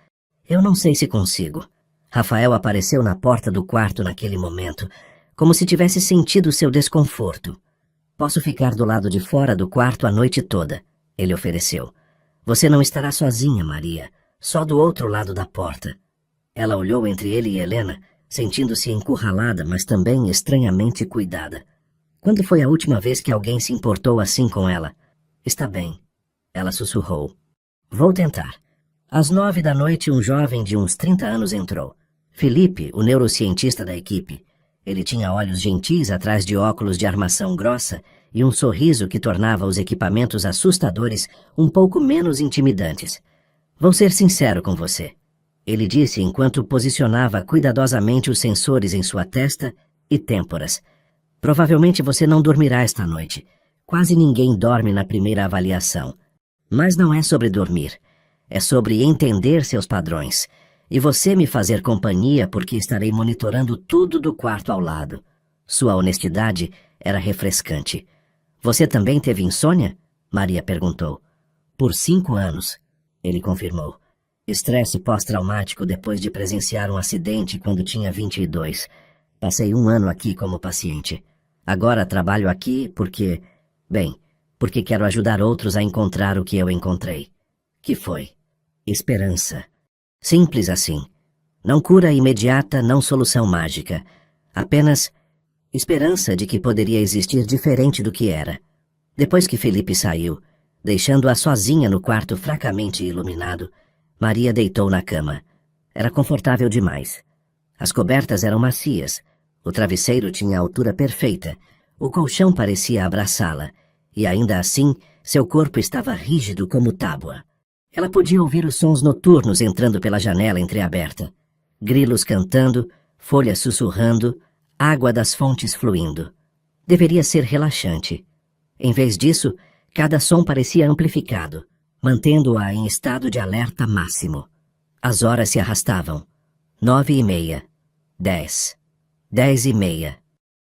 Eu não sei se consigo. Rafael apareceu na porta do quarto naquele momento, como se tivesse sentido seu desconforto. Posso ficar do lado de fora do quarto a noite toda, ele ofereceu. Você não estará sozinha, Maria, só do outro lado da porta. Ela olhou entre ele e Helena, sentindo-se encurralada, mas também estranhamente cuidada. Quando foi a última vez que alguém se importou assim com ela? Está bem, ela sussurrou. Vou tentar. Às 9 da noite, um jovem de uns 30 anos entrou. Felipe, o neurocientista da equipe. Ele tinha olhos gentis atrás de óculos de armação grossa e um sorriso que tornava os equipamentos assustadores um pouco menos intimidantes. Vou ser sincero com você, ele disse enquanto posicionava cuidadosamente os sensores em sua testa e têmporas. Provavelmente você não dormirá esta noite. Quase ninguém dorme na primeira avaliação. Mas não é sobre dormir. É sobre entender seus padrões. E você me fazer companhia porque estarei monitorando tudo do quarto ao lado. Sua honestidade era refrescante. Você também teve insônia? Maria perguntou. Por 5 anos, ele confirmou. Estresse pós-traumático depois de presenciar um acidente quando tinha 22. Passei 1 ano aqui como paciente. Agora trabalho aqui porque quero ajudar outros a encontrar o que eu encontrei. Que foi? Esperança. Simples assim. Não cura imediata, não solução mágica. Apenas esperança de que poderia existir diferente do que era. Depois que Felipe saiu, deixando-a sozinha no quarto fracamente iluminado, Maria deitou na cama. Era confortável demais. As cobertas eram macias. O travesseiro tinha a altura perfeita. O colchão parecia abraçá-la. E ainda assim, seu corpo estava rígido como tábua. Ela podia ouvir os sons noturnos entrando pela janela entreaberta. Grilos cantando, folhas sussurrando, água das fontes fluindo. Deveria ser relaxante. Em vez disso, cada som parecia amplificado, mantendo-a em estado de alerta máximo. As horas se arrastavam. 9:30. 10. 10:30.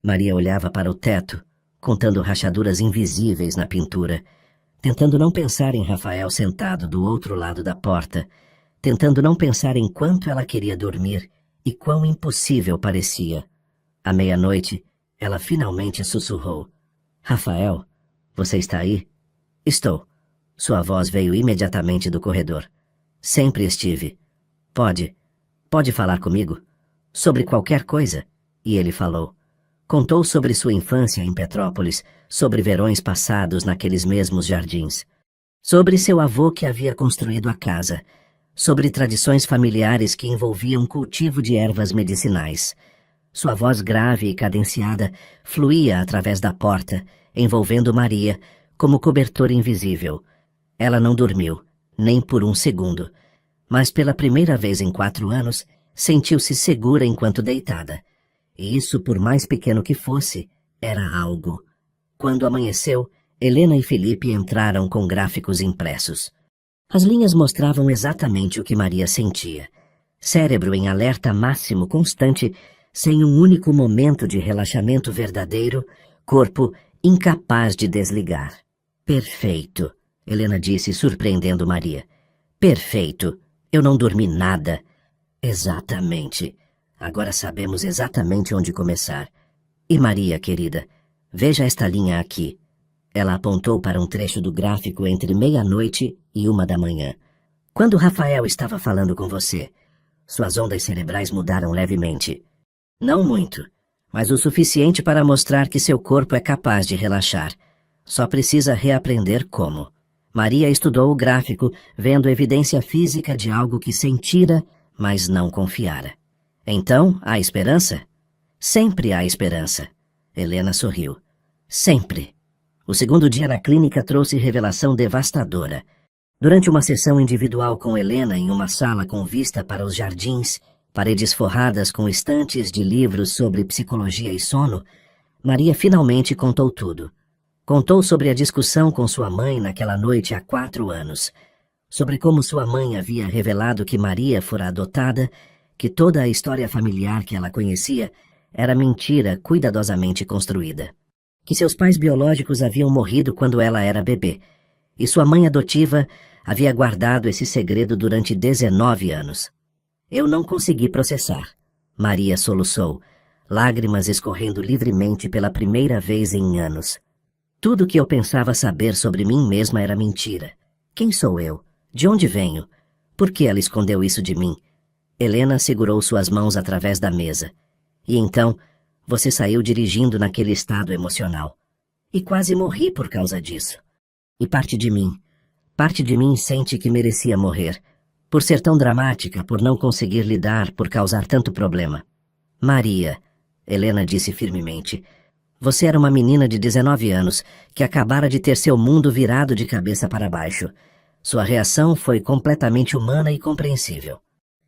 Maria olhava para o teto, contando rachaduras invisíveis na pintura, tentando não pensar em Rafael sentado do outro lado da porta, tentando não pensar em quanto ela queria dormir e quão impossível parecia. À meia-noite, ela finalmente sussurrou. Rafael, você está aí? Estou. Sua voz veio imediatamente do corredor. Sempre estive. Pode falar comigo? Sobre qualquer coisa? E ele falou. Contou sobre sua infância em Petrópolis, sobre verões passados naqueles mesmos jardins. Sobre seu avô que havia construído a casa. Sobre tradições familiares que envolviam cultivo de ervas medicinais. Sua voz grave e cadenciada fluía através da porta, envolvendo Maria como cobertor invisível. Ela não dormiu, nem por 1 segundo, mas pela primeira vez em 4 anos, sentiu-se segura enquanto deitada. E isso, por mais pequeno que fosse, era algo. Quando amanheceu, Helena e Felipe entraram com gráficos impressos. As linhas mostravam exatamente o que Maria sentia. Cérebro em alerta máximo constante, sem um único momento de relaxamento verdadeiro, corpo incapaz de desligar. Perfeito, Helena disse, surpreendendo Maria. Perfeito, eu não dormi nada. Exatamente. Agora sabemos exatamente onde começar. E Maria, querida, veja esta linha aqui. Ela apontou para um trecho do gráfico entre 00:30 e 1 da manhã. Quando Rafael estava falando com você, suas ondas cerebrais mudaram levemente. Não muito, mas o suficiente para mostrar que seu corpo é capaz de relaxar. Só precisa reaprender como. Maria estudou o gráfico, vendo evidência física de algo que sentira, mas não confiara. Então, há esperança? Sempre há esperança. Helena sorriu. Sempre. O segundo dia na clínica trouxe revelação devastadora. Durante uma sessão individual com Helena em uma sala com vista para os jardins, paredes forradas com estantes de livros sobre psicologia e sono, Maria finalmente contou tudo. Contou sobre a discussão com sua mãe naquela noite há 4 anos, sobre como sua mãe havia revelado que Maria fora adotada que toda a história familiar que ela conhecia era mentira cuidadosamente construída. Que seus pais biológicos haviam morrido quando ela era bebê, e sua mãe adotiva havia guardado esse segredo durante 19 anos. Eu não consegui processar. Maria soluçou, lágrimas escorrendo livremente pela primeira vez em anos. Tudo o que eu pensava saber sobre mim mesma era mentira. Quem sou eu? De onde venho? Por que ela escondeu isso de mim? Helena segurou suas mãos através da mesa. E então, você saiu dirigindo naquele estado emocional. E quase morri por causa disso. E parte de mim sente que merecia morrer. Por ser tão dramática, por não conseguir lidar, por causar tanto problema. Maria, Helena disse firmemente, você era uma menina de 19 anos que acabara de ter seu mundo virado de cabeça para baixo. Sua reação foi completamente humana e compreensível.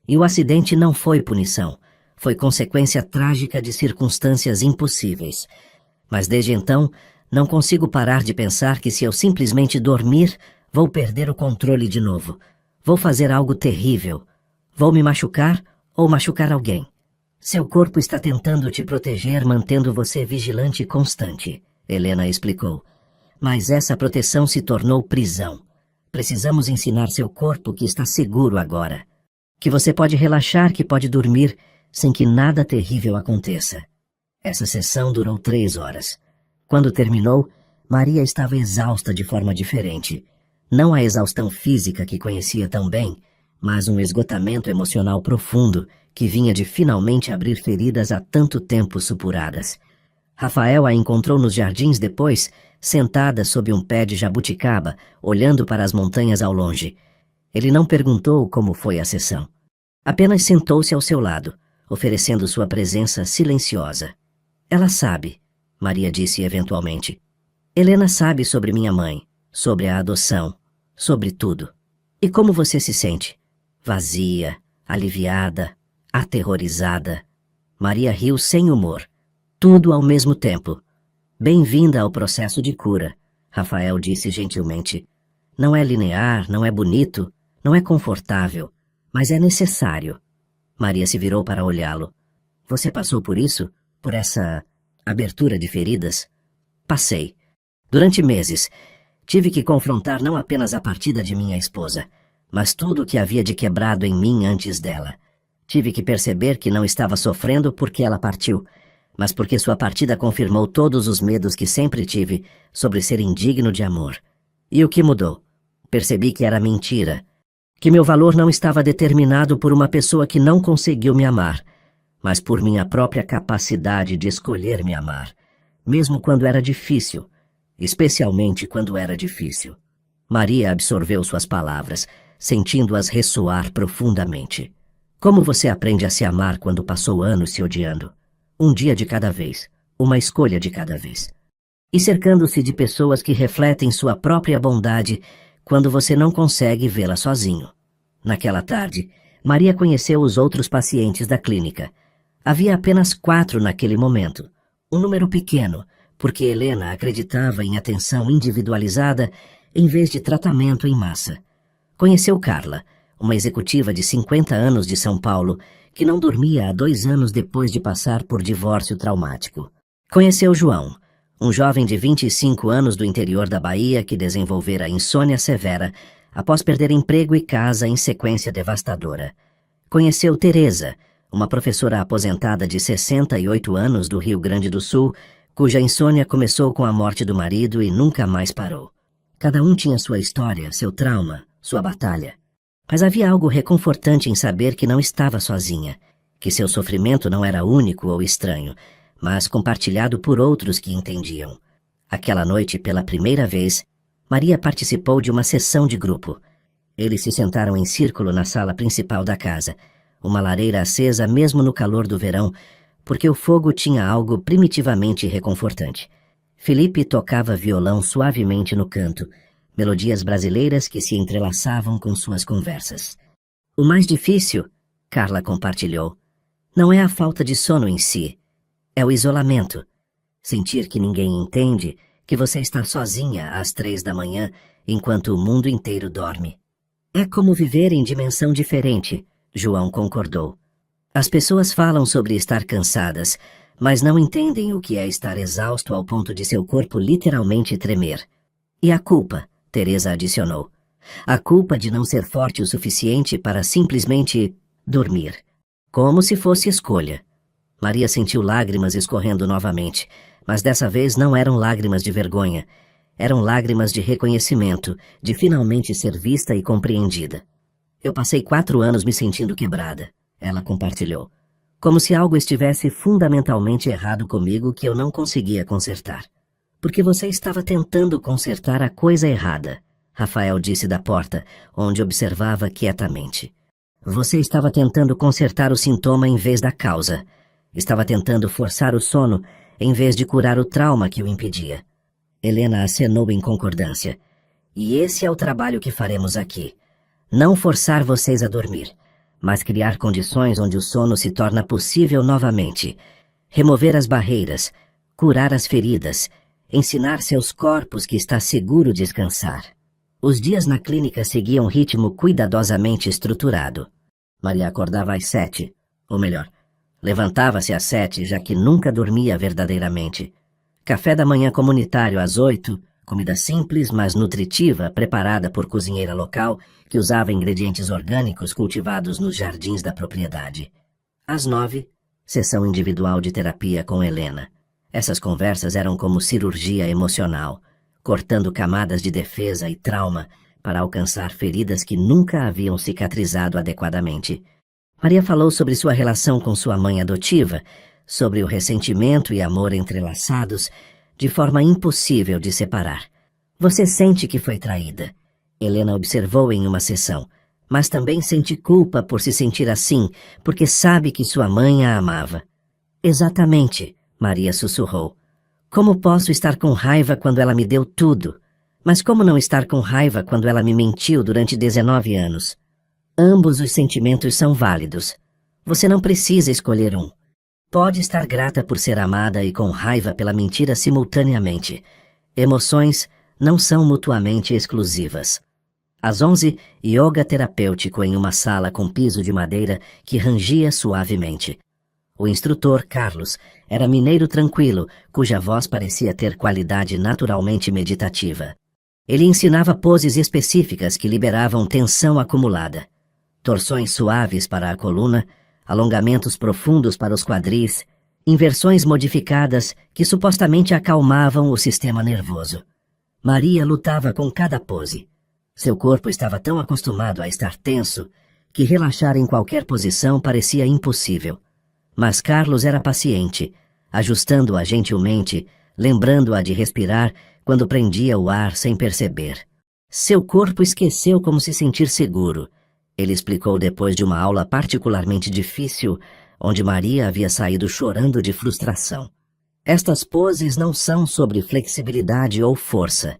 E o acidente não foi punição. Foi consequência trágica de circunstâncias impossíveis. Mas desde então, não consigo parar de pensar que se eu simplesmente dormir, vou perder o controle de novo. Vou fazer algo terrível. Vou me machucar ou machucar alguém. Seu corpo está tentando te proteger, mantendo você vigilante e constante, Helena explicou. Mas essa proteção se tornou prisão. Precisamos ensinar seu corpo que está seguro agora. Que você pode relaxar, que pode dormir, sem que nada terrível aconteça. Essa sessão durou 3 horas. Quando terminou, Maria estava exausta de forma diferente. Não a exaustão física que conhecia tão bem, mas um esgotamento emocional profundo que vinha de finalmente abrir feridas há tanto tempo supuradas. Rafael a encontrou nos jardins depois, sentada sob um pé de jabuticaba, olhando para as montanhas ao longe. Ele não perguntou como foi a sessão. Apenas sentou-se ao seu lado, oferecendo sua presença silenciosa. Ela sabe, Maria disse eventualmente. Helena sabe sobre minha mãe, sobre a adoção, sobre tudo. E como você se sente? Vazia, aliviada, aterrorizada. Maria riu sem humor. Tudo ao mesmo tempo. Bem-vinda ao processo de cura, Rafael disse gentilmente. Não é linear, não é bonito, não é confortável, mas é necessário. Maria se virou para olhá-lo. Você passou por isso? Por essa abertura de feridas? Passei. Durante meses, tive que confrontar não apenas a partida de minha esposa, mas tudo o que havia de quebrado em mim antes dela. Tive que perceber que não estava sofrendo porque ela partiu, mas porque sua partida confirmou todos os medos que sempre tive sobre ser indigno de amor. E o que mudou? Percebi que era mentira, que meu valor não estava determinado por uma pessoa que não conseguiu me amar, mas por minha própria capacidade de escolher me amar, mesmo quando era difícil, especialmente quando era difícil. Maria absorveu suas palavras, sentindo-as ressoar profundamente. Como você aprende a se amar quando passou anos se odiando? Um dia de cada vez, uma escolha de cada vez. E cercando-se de pessoas que refletem sua própria bondade quando você não consegue vê-la sozinho. Naquela tarde, Maria conheceu os outros pacientes da clínica. Havia apenas 4 naquele momento. Um número pequeno, porque Helena acreditava em atenção individualizada em vez de tratamento em massa. Conheceu Carla, uma executiva de 50 anos de São Paulo, que não dormia há 2 anos depois de passar por divórcio traumático. Conheceu João, um jovem de 25 anos do interior da Bahia que desenvolvera insônia severa após perder emprego e casa em sequência devastadora. Conheceu Teresa, uma professora aposentada de 68 anos do Rio Grande do Sul, cuja insônia começou com a morte do marido e nunca mais parou. Cada um tinha sua história, seu trauma, sua batalha. Mas havia algo reconfortante em saber que não estava sozinha, que seu sofrimento não era único ou estranho, mas compartilhado por outros que entendiam. Aquela noite, pela primeira vez, Maria participou de uma sessão de grupo. Eles se sentaram em círculo na sala principal da casa, uma lareira acesa mesmo no calor do verão, porque o fogo tinha algo primitivamente reconfortante. Felipe tocava violão suavemente no canto, melodias brasileiras que se entrelaçavam com suas conversas. O mais difícil, Carla compartilhou, não é a falta de sono em si, é o isolamento. Sentir que ninguém entende, que você está sozinha às 3 da manhã, enquanto o mundo inteiro dorme. É como viver em dimensão diferente, João concordou. As pessoas falam sobre estar cansadas, mas não entendem o que é estar exausto ao ponto de seu corpo literalmente tremer. E a culpa, Teresa adicionou. A culpa de não ser forte o suficiente para simplesmente dormir. Como se fosse escolha. Maria sentiu lágrimas escorrendo novamente, mas dessa vez não eram lágrimas de vergonha. Eram lágrimas de reconhecimento, de finalmente ser vista e compreendida. Eu passei 4 anos me sentindo quebrada, ela compartilhou. Como se algo estivesse fundamentalmente errado comigo que eu não conseguia consertar. Porque você estava tentando consertar a coisa errada, Rafael disse da porta, onde observava quietamente. Você estava tentando consertar o sintoma em vez da causa. Estava tentando forçar o sono em vez de curar o trauma que o impedia. Helena acenou em concordância. E esse é o trabalho que faremos aqui. Não forçar vocês a dormir, mas criar condições onde o sono se torna possível novamente. Remover as barreiras, curar as feridas, ensinar seus corpos que está seguro descansar. Os dias na clínica seguiam um ritmo cuidadosamente estruturado. Maria acordava às 7, ou melhor, levantava-se às 7, já que nunca dormia verdadeiramente. Café da manhã comunitário às 8, comida simples, mas nutritiva, preparada por cozinheira local, que usava ingredientes orgânicos cultivados nos jardins da propriedade. Às 9, sessão individual de terapia com Helena. Essas conversas eram como cirurgia emocional, cortando camadas de defesa e trauma para alcançar feridas que nunca haviam cicatrizado adequadamente. Maria falou sobre sua relação com sua mãe adotiva, sobre o ressentimento e amor entrelaçados, de forma impossível de separar. Você sente que foi traída, Helena observou em uma sessão, mas também sente culpa por se sentir assim, porque sabe que sua mãe a amava. Exatamente, Maria sussurrou. Como posso estar com raiva quando ela me deu tudo? Mas como não estar com raiva quando ela me mentiu durante 19 anos? Ambos os sentimentos são válidos. Você não precisa escolher um. Pode estar grata por ser amada e com raiva pela mentira simultaneamente. Emoções não são mutuamente exclusivas. Às 11, yoga terapêutico em uma sala com piso de madeira que rangia suavemente. O instrutor, Carlos, era mineiro tranquilo, cuja voz parecia ter qualidade naturalmente meditativa. Ele ensinava poses específicas que liberavam tensão acumulada. Torções suaves para a coluna, alongamentos profundos para os quadris, inversões modificadas que supostamente acalmavam o sistema nervoso. Maria lutava com cada pose. Seu corpo estava tão acostumado a estar tenso que relaxar em qualquer posição parecia impossível. Mas Carlos era paciente, ajustando-a gentilmente, lembrando-a de respirar quando prendia o ar sem perceber. Seu corpo esqueceu como se sentir seguro, ele explicou depois de uma aula particularmente difícil, onde Maria havia saído chorando de frustração. Estas poses não são sobre flexibilidade ou força.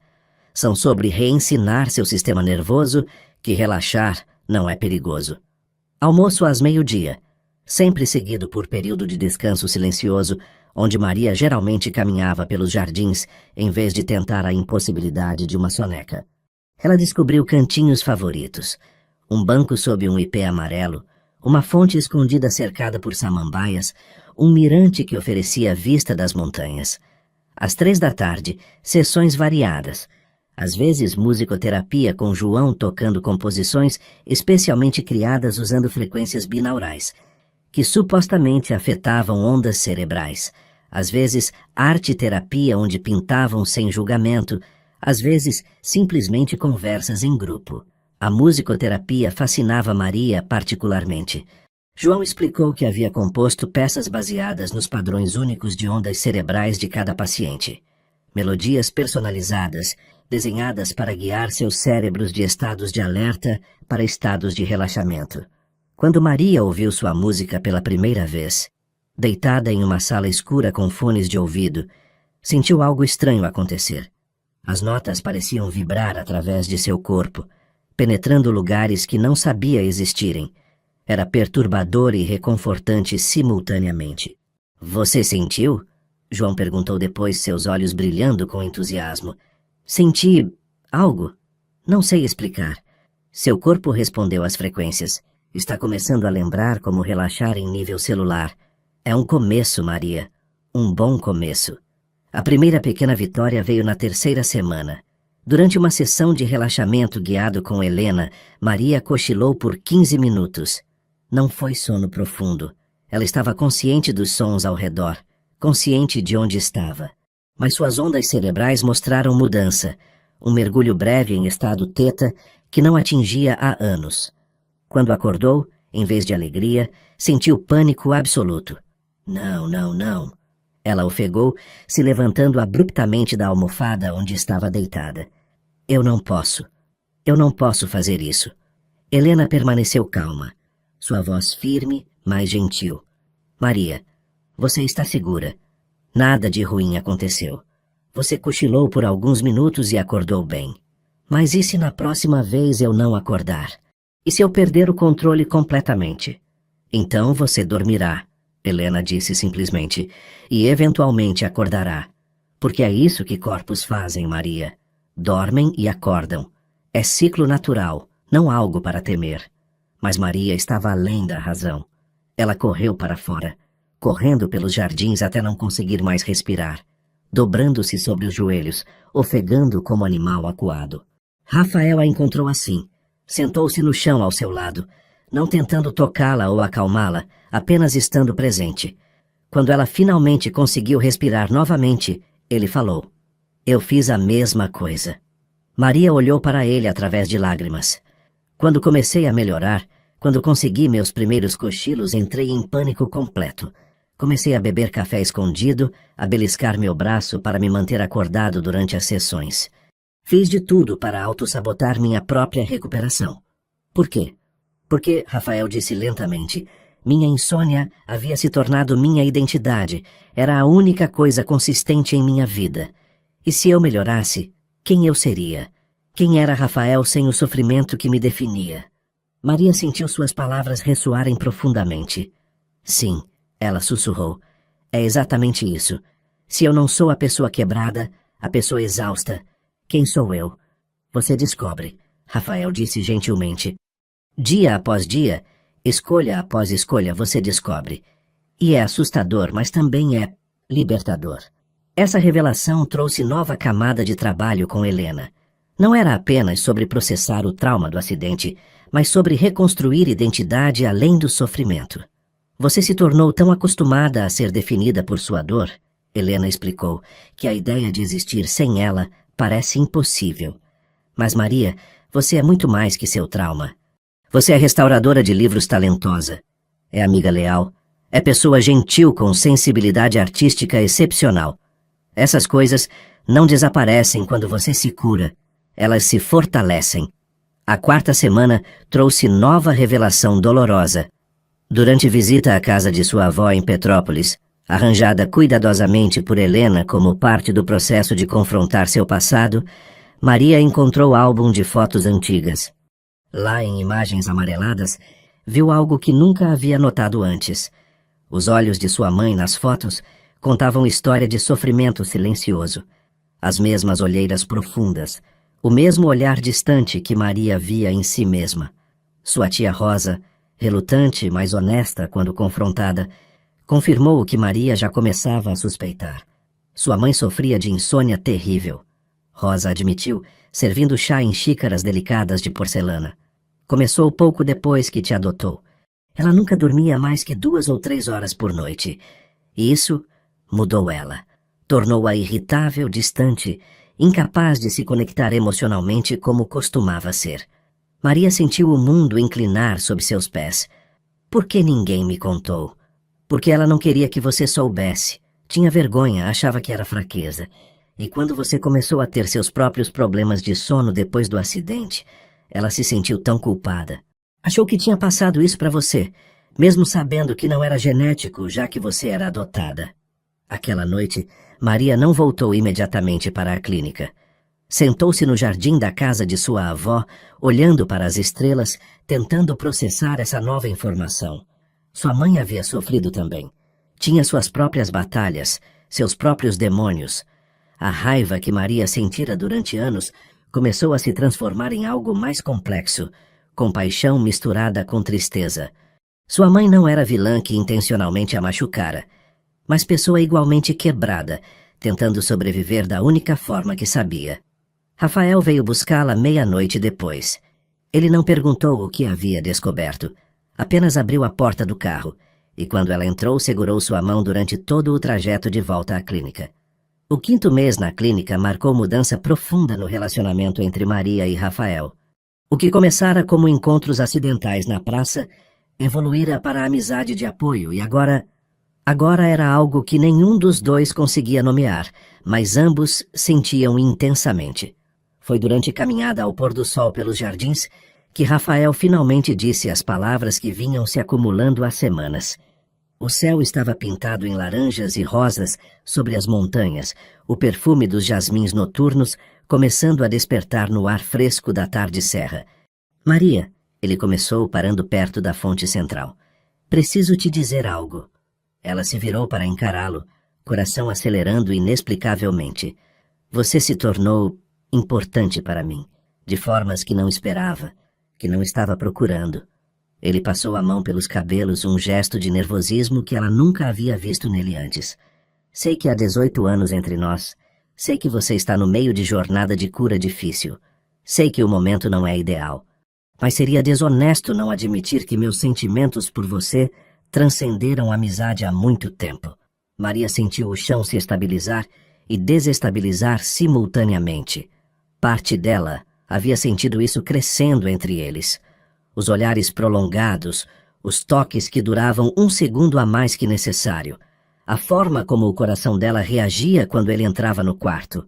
São sobre reensinar seu sistema nervoso que relaxar não é perigoso. Almoço às 12:00, sempre seguido por período de descanso silencioso, onde Maria geralmente caminhava pelos jardins em vez de tentar a impossibilidade de uma soneca. Ela descobriu cantinhos favoritos. Um banco sob um ipê amarelo, uma fonte escondida cercada por samambaias, um mirante que oferecia vista das montanhas. Às 15:00, sessões variadas. Às vezes musicoterapia com João tocando composições especialmente criadas usando frequências binaurais, que supostamente afetavam ondas cerebrais. Às vezes arte-terapia onde pintavam sem julgamento, às vezes simplesmente conversas em grupo. A musicoterapia fascinava Maria particularmente. João explicou que havia composto peças baseadas nos padrões únicos de ondas cerebrais de cada paciente. Melodias personalizadas, desenhadas para guiar seus cérebros de estados de alerta para estados de relaxamento. Quando Maria ouviu sua música pela primeira vez, deitada em uma sala escura com fones de ouvido, sentiu algo estranho acontecer. As notas pareciam vibrar através de seu corpo, penetrando lugares que não sabia existirem. Era perturbador e reconfortante simultaneamente. Você sentiu? João perguntou depois, seus olhos brilhando com entusiasmo. Senti algo. Não sei explicar. Seu corpo respondeu às frequências. Está começando a lembrar como relaxar em nível celular. É um começo, Maria. Um bom começo. A primeira pequena vitória veio na terceira semana. Durante uma sessão de relaxamento guiado com Helena, Maria cochilou por 15 minutos. Não foi sono profundo. Ela estava consciente dos sons ao redor, consciente de onde estava. Mas suas ondas cerebrais mostraram mudança. Um mergulho breve em estado teta que não atingia há anos. Quando acordou, em vez de alegria, sentiu pânico absoluto. Não, não, não. Ela ofegou, se levantando abruptamente da almofada onde estava deitada. Eu não posso. Eu não posso fazer isso. Helena permaneceu calma. Sua voz firme, mas gentil. Maria, você está segura. Nada de ruim aconteceu. Você cochilou por alguns minutos e acordou bem. Mas e se na próxima vez eu não acordar? E se eu perder o controle completamente? Então você dormirá, Helena disse simplesmente, e eventualmente acordará. Porque é isso que corpos fazem, Maria. Dormem e acordam. É ciclo natural, não algo para temer. Mas Maria estava além da razão. Ela correu para fora, correndo pelos jardins até não conseguir mais respirar, dobrando-se sobre os joelhos, ofegando como animal acuado. Rafael a encontrou assim. Sentou-se no chão ao seu lado, não tentando tocá-la ou acalmá-la, apenas estando presente. Quando ela finalmente conseguiu respirar novamente, ele falou: Eu fiz a mesma coisa. Maria olhou para ele através de lágrimas. Quando comecei a melhorar, quando consegui meus primeiros cochilos, entrei em pânico completo. Comecei a beber café escondido, a beliscar meu braço para me manter acordado durante as sessões. Fiz de tudo para autossabotar minha própria recuperação. Por quê? Porque, Rafael disse lentamente, minha insônia havia se tornado minha identidade, era a única coisa consistente em minha vida. E se eu melhorasse, quem eu seria? Quem era Rafael sem o sofrimento que me definia? Maria sentiu suas palavras ressoarem profundamente. Sim, ela sussurrou. É exatamente isso. Se eu não sou a pessoa quebrada, a pessoa exausta, quem sou eu? Você descobre, Rafael disse gentilmente. Dia após dia, escolha após escolha, você descobre. E é assustador, mas também é libertador. Essa revelação trouxe nova camada de trabalho com Helena. Não era apenas sobre processar o trauma do acidente, mas sobre reconstruir identidade além do sofrimento. Você se tornou tão acostumada a ser definida por sua dor, Helena explicou, que a ideia de existir sem ela parece impossível. Mas Maria, você é muito mais que seu trauma. Você é restauradora de livros talentosa. É amiga leal. É pessoa gentil com sensibilidade artística excepcional. Essas coisas não desaparecem quando você se cura. Elas se fortalecem. A quarta semana trouxe nova revelação dolorosa. Durante visita à casa de sua avó em Petrópolis, arranjada cuidadosamente por Helena como parte do processo de confrontar seu passado, Maria encontrou álbum de fotos antigas. Lá em imagens amareladas, viu algo que nunca havia notado antes. Os olhos de sua mãe nas fotos contavam história de sofrimento silencioso. As mesmas olheiras profundas, o mesmo olhar distante que Maria via em si mesma. Sua tia Rosa, relutante, mas honesta quando confrontada, confirmou o que Maria já começava a suspeitar. Sua mãe sofria de insônia terrível. Rosa admitiu, servindo chá em xícaras delicadas de porcelana. Começou pouco depois que te adotou. Ela nunca dormia mais que 2 ou 3 horas por noite. E isso mudou ela. Tornou-a irritável, distante, incapaz de se conectar emocionalmente como costumava ser. Maria sentiu o mundo inclinar sob seus pés. Por que ninguém me contou? Porque ela não queria que você soubesse. Tinha vergonha, achava que era fraqueza. E quando você começou a ter seus próprios problemas de sono depois do acidente, ela se sentiu tão culpada. Achou que tinha passado isso para você, mesmo sabendo que não era genético, já que você era adotada. Aquela noite, Maria não voltou imediatamente para a clínica. Sentou-se no jardim da casa de sua avó, olhando para as estrelas, tentando processar essa nova informação. Sua mãe havia sofrido também. Tinha suas próprias batalhas, seus próprios demônios. A raiva que Maria sentira durante anos começou a se transformar em algo mais complexo, compaixão misturada com tristeza. Sua mãe não era vilã que intencionalmente a machucara, mas pessoa igualmente quebrada, tentando sobreviver da única forma que sabia. Rafael veio buscá-la meia-noite depois. Ele não perguntou o que havia descoberto, apenas abriu a porta do carro, e quando ela entrou, segurou sua mão durante todo o trajeto de volta à clínica. O 5º mês na clínica marcou mudança profunda no relacionamento entre Maria e Rafael. O que começara como encontros acidentais na praça, evoluíra para a amizade de apoio e agora era algo que nenhum dos dois conseguia nomear, mas ambos sentiam intensamente. Foi durante caminhada ao pôr do sol pelos jardins que Rafael finalmente disse as palavras que vinham se acumulando há semanas. O céu estava pintado em laranjas e rosas sobre as montanhas, o perfume dos jasmins noturnos começando a despertar no ar fresco da tarde serra. Maria, ele começou parando perto da fonte central. Preciso te dizer algo. Ela se virou para encará-lo, coração acelerando inexplicavelmente. Você se tornou importante para mim, de formas que não esperava, que não estava procurando. Ele passou a mão pelos cabelos, um gesto de nervosismo que ela nunca havia visto nele antes. Sei que há 18 anos entre nós. Sei que você está no meio de jornada de cura difícil. Sei que o momento não é ideal. Mas seria desonesto não admitir que meus sentimentos por você transcenderam a amizade há muito tempo. Maria sentiu o chão se estabilizar e desestabilizar simultaneamente. Parte dela havia sentido isso crescendo entre eles. Os olhares prolongados, os toques que duravam 1 segundo a mais que necessário, a forma como o coração dela reagia quando ele entrava no quarto.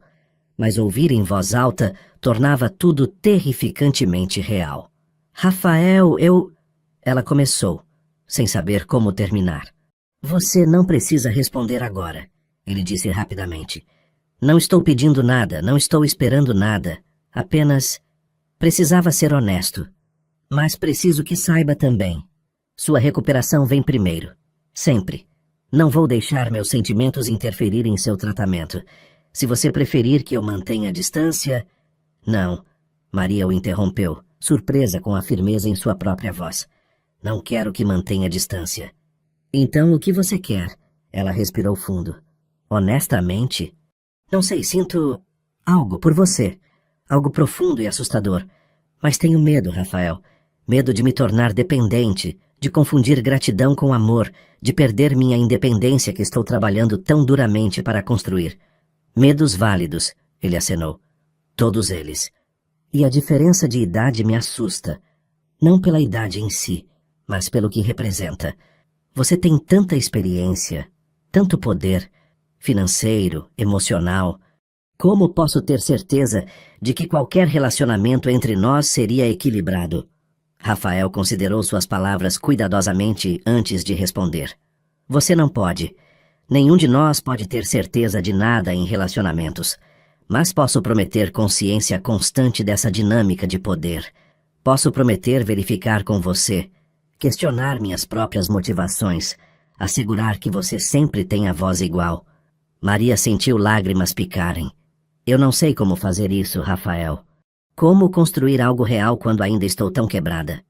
Mas ouvir em voz alta tornava tudo terrificantemente real. Rafael, Ela começou, sem saber como terminar. Você não precisa responder agora, ele disse rapidamente. Não estou pedindo nada, não estou esperando nada. Apenas precisava ser honesto. Mas preciso que saiba também. Sua recuperação vem primeiro. Sempre. Não vou deixar meus sentimentos interferirem em seu tratamento. Se você preferir que eu mantenha a distância... Não. Maria o interrompeu, surpresa com a firmeza em sua própria voz. Não quero que mantenha a distância. Então o que você quer? Ela respirou fundo. Honestamente? Não sei, sinto algo por você. Algo profundo e assustador. Mas tenho medo, Rafael. Medo de me tornar dependente, de confundir gratidão com amor, de perder minha independência que estou trabalhando tão duramente para construir. Medos válidos, ele acenou. Todos eles. E a diferença de idade me assusta. Não pela idade em si, mas pelo que representa. Você tem tanta experiência, tanto poder, financeiro, emocional. Como posso ter certeza de que qualquer relacionamento entre nós seria equilibrado? Rafael considerou suas palavras cuidadosamente antes de responder. Você não pode. Nenhum de nós pode ter certeza de nada em relacionamentos. Mas posso prometer consciência constante dessa dinâmica de poder. Posso prometer verificar com você, questionar minhas próprias motivações, assegurar que você sempre tem a voz igual. Maria sentiu lágrimas picarem. Eu não sei como fazer isso, Rafael. Como construir algo real quando ainda estou tão quebrada?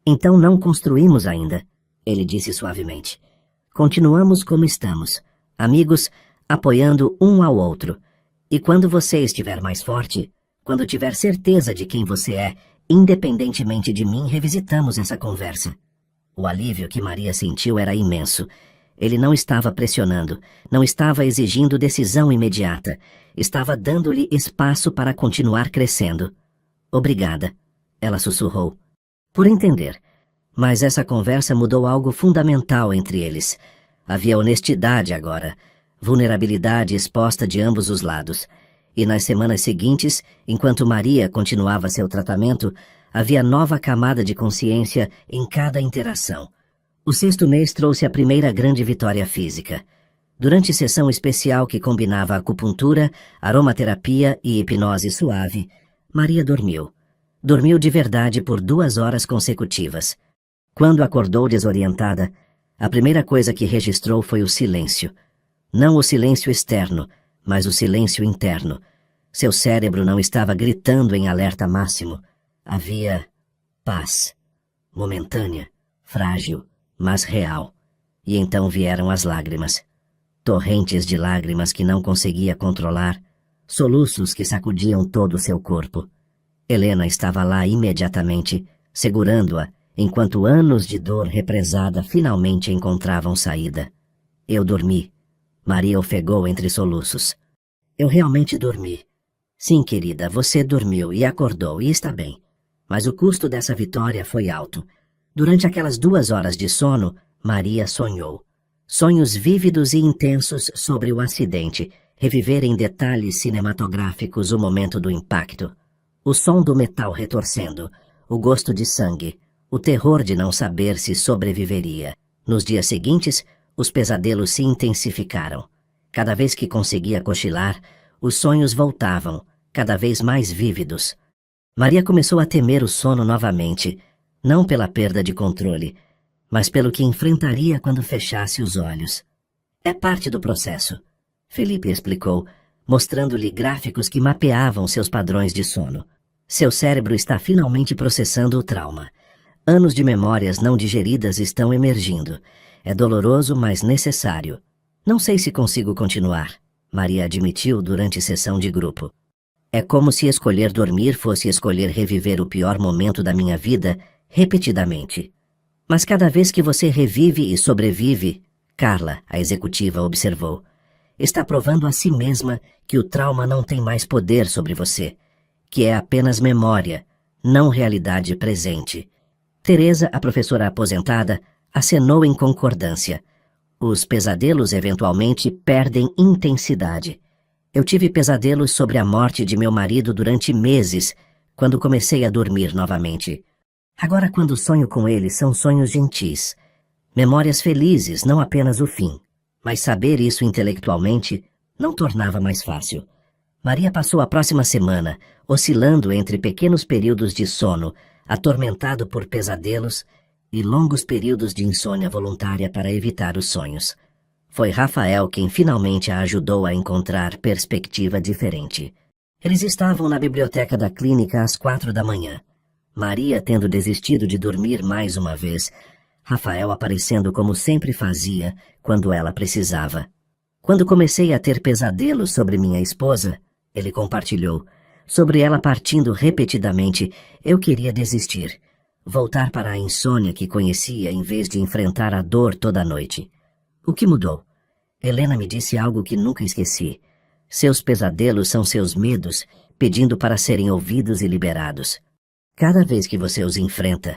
Então não construímos ainda, ele disse suavemente. Continuamos como estamos, amigos, apoiando um ao outro. E quando você estiver mais forte, quando tiver certeza de quem você é, independentemente de mim, revisitamos essa conversa. O alívio que Maria sentiu era imenso. Ele não estava pressionando, não estava exigindo decisão imediata. Estava dando-lhe espaço para continuar crescendo. Obrigada, ela sussurrou. Por entender. Mas essa conversa mudou algo fundamental entre eles. Havia honestidade agora, vulnerabilidade exposta de ambos os lados. E nas semanas seguintes, enquanto Maria continuava seu tratamento, havia nova camada de consciência em cada interação. O 6º mês trouxe a primeira grande vitória física. Durante sessão especial que combinava acupuntura, aromaterapia e hipnose suave, Maria dormiu. Dormiu de verdade por 2 horas consecutivas. Quando acordou desorientada, a primeira coisa que registrou foi o silêncio. Não o silêncio externo, mas o silêncio interno. Seu cérebro não estava gritando em alerta máximo. Havia Paz. Momentânea, frágil, mas real. E então vieram as lágrimas. Torrentes de lágrimas que não conseguia controlar, soluços que sacudiam todo o seu corpo. Helena estava lá imediatamente, segurando-a, enquanto anos de dor represada finalmente encontravam saída. Eu dormi. Maria ofegou entre soluços. Eu realmente dormi. Sim, querida, você dormiu e acordou e está bem. Mas o custo dessa vitória foi alto. Durante aquelas 2 horas de sono, Maria sonhou. Sonhos vívidos e intensos sobre o acidente, reviver em detalhes cinematográficos o momento do impacto. O som do metal retorcendo, o gosto de sangue, o terror de não saber se sobreviveria. Nos dias seguintes, os pesadelos se intensificaram. Cada vez que conseguia cochilar, os sonhos voltavam, cada vez mais vívidos. Maria começou a temer o sono novamente, não pela perda de controle, mas pelo que enfrentaria quando fechasse os olhos. É parte do processo, Felipe explicou, mostrando-lhe gráficos que mapeavam seus padrões de sono. Seu cérebro está finalmente processando o trauma. Anos de memórias não digeridas estão emergindo. É doloroso, mas necessário. Não sei se consigo continuar, Maria admitiu durante sessão de grupo. É como se escolher dormir fosse escolher reviver o pior momento da minha vida repetidamente. Mas cada vez que você revive e sobrevive, Carla, a executiva, observou, está provando a si mesma que o trauma não tem mais poder sobre você, que é apenas memória, não realidade presente. Teresa, a professora aposentada, acenou em concordância. Os pesadelos eventualmente perdem intensidade. Eu tive pesadelos sobre a morte de meu marido durante meses, quando comecei a dormir novamente. Agora, quando sonho com ele, são sonhos gentis. Memórias felizes, não apenas o fim. Mas saber isso intelectualmente não tornava mais fácil. Maria passou a próxima semana, oscilando entre pequenos períodos de sono, atormentado por pesadelos, e longos períodos de insônia voluntária para evitar os sonhos. Foi Rafael quem finalmente a ajudou a encontrar perspectiva diferente. Eles estavam na biblioteca da clínica às 4 da manhã. Maria tendo desistido de dormir mais uma vez, Rafael aparecendo como sempre fazia quando ela precisava. Quando comecei a ter pesadelos sobre minha esposa, ele compartilhou, sobre ela partindo repetidamente, eu queria desistir, voltar para a insônia que conhecia em vez de enfrentar a dor toda a noite. O que mudou? Helena me disse algo que nunca esqueci. Seus pesadelos são seus medos, pedindo para serem ouvidos e liberados. Cada vez que você os enfrenta,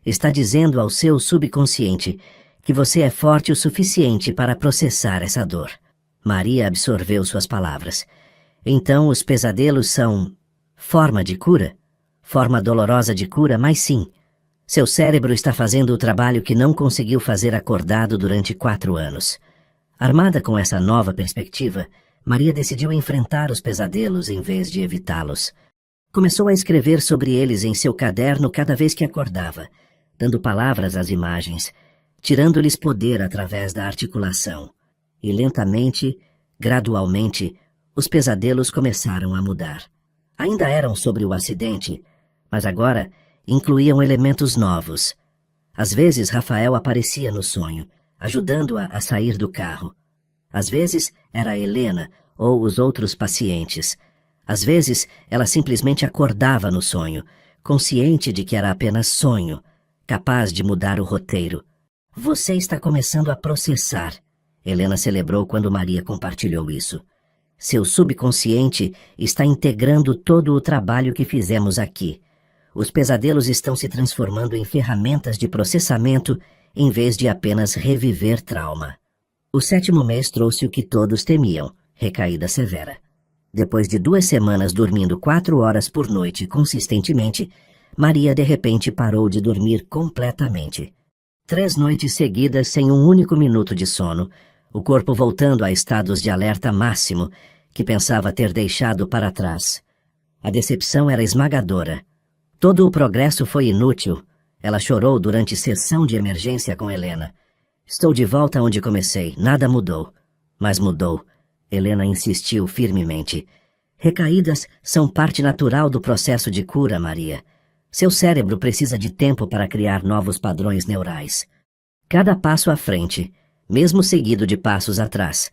está dizendo ao seu subconsciente que você é forte o suficiente para processar essa dor. Maria absorveu suas palavras. Então os pesadelos são forma de cura? Forma dolorosa de cura, mas sim. Seu cérebro está fazendo o trabalho que não conseguiu fazer acordado durante 4 anos. Armada com essa nova perspectiva, Maria decidiu enfrentar os pesadelos em vez de evitá-los. Começou a escrever sobre eles em seu caderno cada vez que acordava, dando palavras às imagens, tirando-lhes poder através da articulação. E lentamente, gradualmente, os pesadelos começaram a mudar. Ainda eram sobre o acidente, mas agora incluíam elementos novos. Às vezes, Rafael aparecia no sonho, ajudando-a a sair do carro. Às vezes, era Helena ou os outros pacientes. Às vezes, ela simplesmente acordava no sonho, consciente de que era apenas sonho, capaz de mudar o roteiro. Você está começando a processar, Helena celebrou quando Maria compartilhou isso. Seu subconsciente está integrando todo o trabalho que fizemos aqui. Os pesadelos estão se transformando em ferramentas de processamento em vez de apenas reviver trauma. O 7º mês trouxe o que todos temiam, recaída severa. Depois de 2 semanas dormindo 4 horas por noite consistentemente, Maria de repente parou de dormir completamente. 3 noites seguidas sem um único minuto de sono, o corpo voltando a estados de alerta máximo, que pensava ter deixado para trás. A decepção era esmagadora. Todo o progresso foi inútil. Ela chorou durante sessão de emergência com Helena. Estou de volta onde comecei. Nada mudou. Mas mudou. Helena insistiu firmemente. Recaídas são parte natural do processo de cura, Maria. Seu cérebro precisa de tempo para criar novos padrões neurais. Cada passo à frente, mesmo seguido de passos atrás,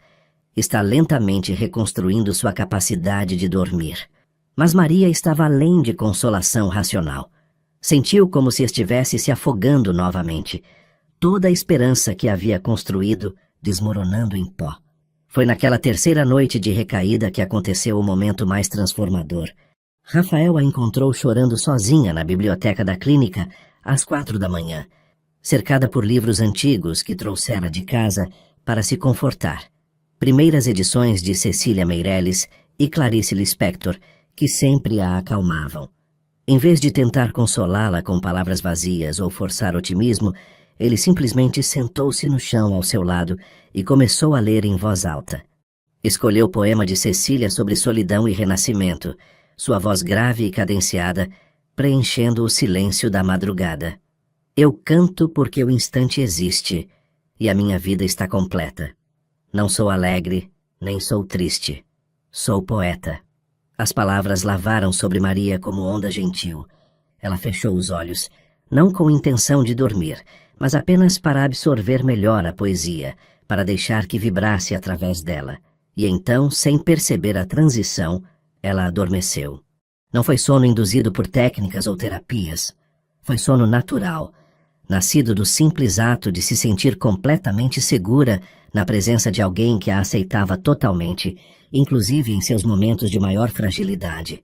está lentamente reconstruindo sua capacidade de dormir. Mas Maria estava além de consolação racional. Sentiu como se estivesse se afogando novamente. Toda a esperança que havia construído desmoronando em pó. Foi naquela terceira noite de recaída que aconteceu o momento mais transformador. Rafael a encontrou chorando sozinha na biblioteca da clínica às 4 da manhã, cercada por livros antigos que trouxera de casa para se confortar. Primeiras edições de Cecília Meirelles e Clarice Lispector, que sempre a acalmavam. Em vez de tentar consolá-la com palavras vazias ou forçar otimismo, ele simplesmente sentou-se no chão ao seu lado e começou a ler em voz alta. Escolheu o poema de Cecília sobre solidão e renascimento, sua voz grave e cadenciada, preenchendo o silêncio da madrugada. Eu canto porque o instante existe, e a minha vida está completa. Não sou alegre, nem sou triste. Sou poeta. As palavras lavaram sobre Maria como onda gentil. Ela fechou os olhos, não com intenção de dormir, mas apenas para absorver melhor a poesia, para deixar que vibrasse através dela. E então, sem perceber a transição, ela adormeceu. Não foi sono induzido por técnicas ou terapias. Foi sono natural, nascido do simples ato de se sentir completamente segura na presença de alguém que a aceitava totalmente, inclusive em seus momentos de maior fragilidade.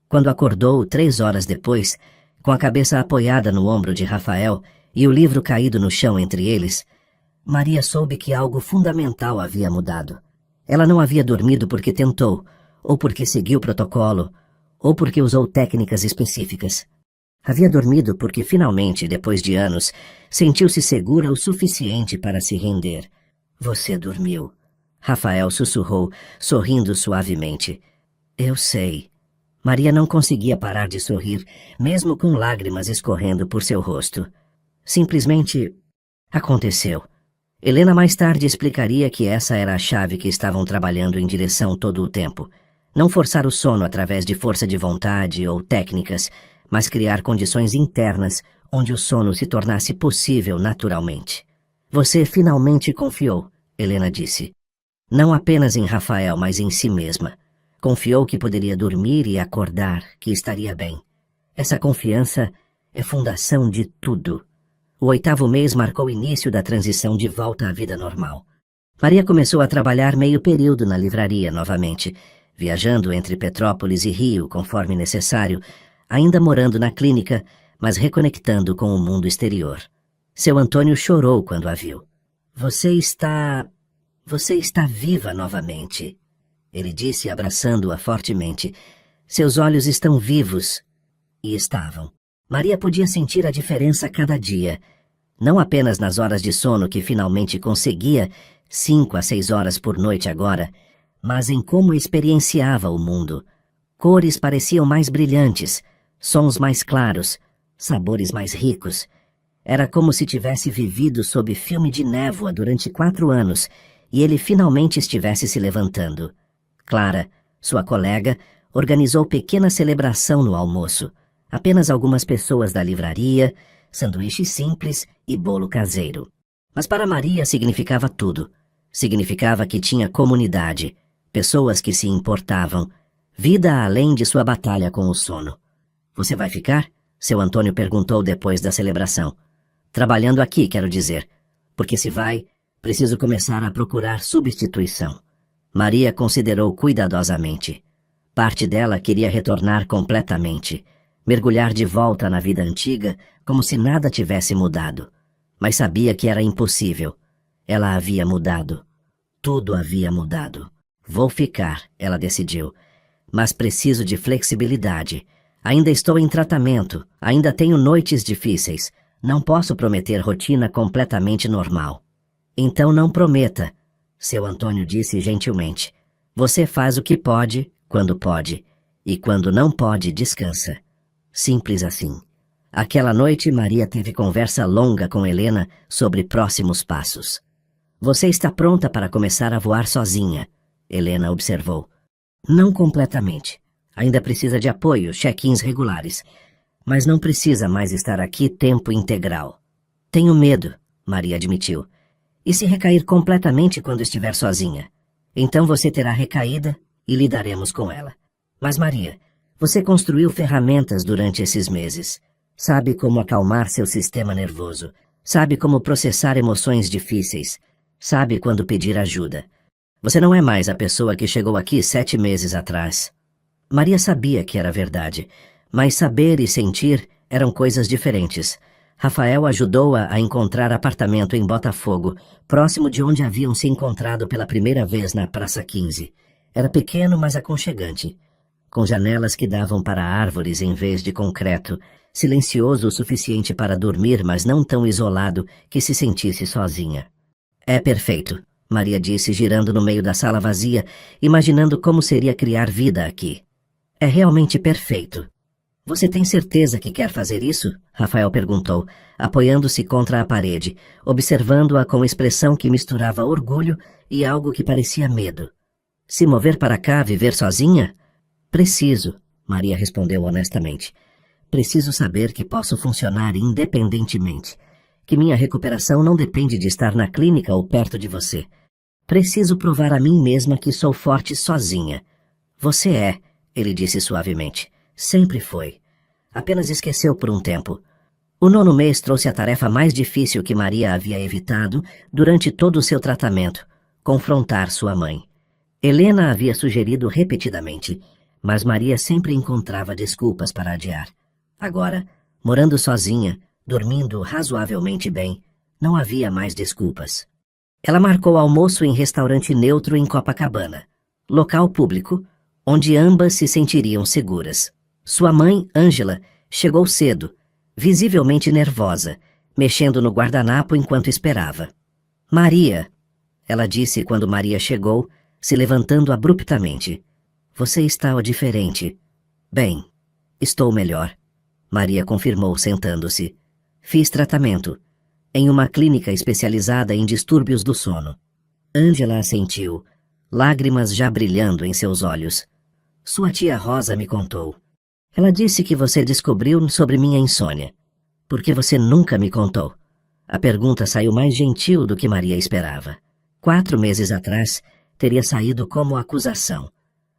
Quando acordou 3 horas depois, com a cabeça apoiada no ombro de Rafael e o livro caído no chão entre eles, Maria soube que algo fundamental havia mudado. Ela não havia dormido porque tentou, ou porque seguiu o protocolo, ou porque usou técnicas específicas. Havia dormido porque finalmente, depois de anos, sentiu-se segura o suficiente para se render. Você dormiu. Rafael sussurrou, sorrindo suavemente. Eu sei. Maria não conseguia parar de sorrir, mesmo com lágrimas escorrendo por seu rosto. Simplesmente aconteceu. Helena mais tarde explicaria que essa era a chave que estavam trabalhando em direção todo o tempo. Não forçar o sono através de força de vontade ou técnicas, mas criar condições internas onde o sono se tornasse possível naturalmente. Você finalmente confiou, Helena disse. Não apenas em Rafael, mas em si mesma. Confiou que poderia dormir e acordar, que estaria bem. Essa confiança é fundação de tudo. O 8º mês marcou o início da transição de volta à vida normal. Maria começou a trabalhar meio período na livraria novamente, viajando entre Petrópolis e Rio conforme necessário, ainda morando na clínica, mas reconectando com o mundo exterior. Seu Antônio chorou quando a viu. Você está viva novamente, ele disse abraçando-a fortemente. Seus olhos estão vivos. E estavam. Maria podia sentir a diferença a cada dia, não apenas nas horas de sono que finalmente conseguia, 5 a 6 horas por noite agora, mas em como experienciava o mundo. Cores pareciam mais brilhantes, sons mais claros, sabores mais ricos. Era como se tivesse vivido sob filme de névoa durante 4 anos e ele finalmente estivesse se levantando. Clara, sua colega, organizou pequena celebração no almoço. Apenas algumas pessoas da livraria, sanduíche simples e bolo caseiro. Mas para Maria significava tudo. Significava que tinha comunidade, pessoas que se importavam, vida além de sua batalha com o sono. Você vai ficar? Seu Antônio perguntou depois da celebração. Trabalhando aqui, quero dizer. Porque se vai, preciso começar a procurar substituição. Maria considerou cuidadosamente. Parte dela queria retornar completamente, mergulhar de volta na vida antiga como se nada tivesse mudado. Mas sabia que era impossível. Ela havia mudado. Tudo havia mudado. Vou ficar, ela decidiu. Mas preciso de flexibilidade. Ainda estou em tratamento, ainda tenho noites difíceis. Não posso prometer rotina completamente normal. Então não prometa, seu Antônio disse gentilmente. Você faz o que pode, e quando não pode, descansa. Simples assim. Aquela noite, Maria teve conversa longa com Helena sobre próximos passos. Você está pronta para começar a voar sozinha, Helena observou. Não completamente. Ainda precisa de apoio, check-ins regulares. mas não precisa mais estar aqui tempo integral. Tenho medo, Maria admitiu. E se recair completamente quando estiver sozinha? Então você terá recaída e lidaremos com ela. Mas Maria, você construiu ferramentas durante esses meses. Sabe como acalmar seu sistema nervoso. Sabe como processar emoções difíceis. Sabe quando pedir ajuda. Você não é mais a pessoa que chegou aqui 7 meses atrás. Maria sabia que era verdade, mas saber e sentir eram coisas diferentes. Rafael ajudou-a a encontrar apartamento em Botafogo, próximo de onde haviam se encontrado pela primeira vez na Praça 15. Era pequeno, mas aconchegante, com janelas que davam para árvores em vez de concreto, silencioso o suficiente para dormir, mas não tão isolado que se sentisse sozinha. É perfeito, Maria disse, girando no meio da sala vazia, imaginando como seria criar vida aqui. É realmente perfeito. Você tem certeza que quer fazer isso? Rafael perguntou, apoiando-se contra a parede, observando-a com expressão que misturava orgulho e algo que parecia medo. Se mover para cá, viver sozinha? Preciso, Maria respondeu honestamente. Preciso saber que posso funcionar independentemente, que minha recuperação não depende de estar na clínica ou perto de você. Preciso provar a mim mesma que sou forte sozinha. Você é, ele disse suavemente. Sempre foi. Apenas esqueceu por um tempo. O 9º mês trouxe a tarefa mais difícil que Maria havia evitado durante todo o seu tratamento, confrontar sua mãe. Helena havia sugerido repetidamente, mas Maria sempre encontrava desculpas para adiar. Agora, morando sozinha, dormindo razoavelmente bem, não havia mais desculpas. Ela marcou almoço em restaurante neutro em Copacabana, local público, onde ambas se sentiriam seguras. Sua mãe, Ângela, chegou cedo, visivelmente nervosa, mexendo no guardanapo enquanto esperava. Maria, ela disse quando Maria chegou, se levantando abruptamente. Você está diferente. Bem, estou melhor. Maria confirmou, sentando-se. Fiz tratamento, em uma clínica especializada em distúrbios do sono. Ângela assentiu, lágrimas já brilhando em seus olhos. Sua tia Rosa me contou. Ela disse que você descobriu sobre minha insônia. Por que você nunca me contou? A pergunta saiu mais gentil do que Maria esperava. 4 meses atrás, teria saído como acusação.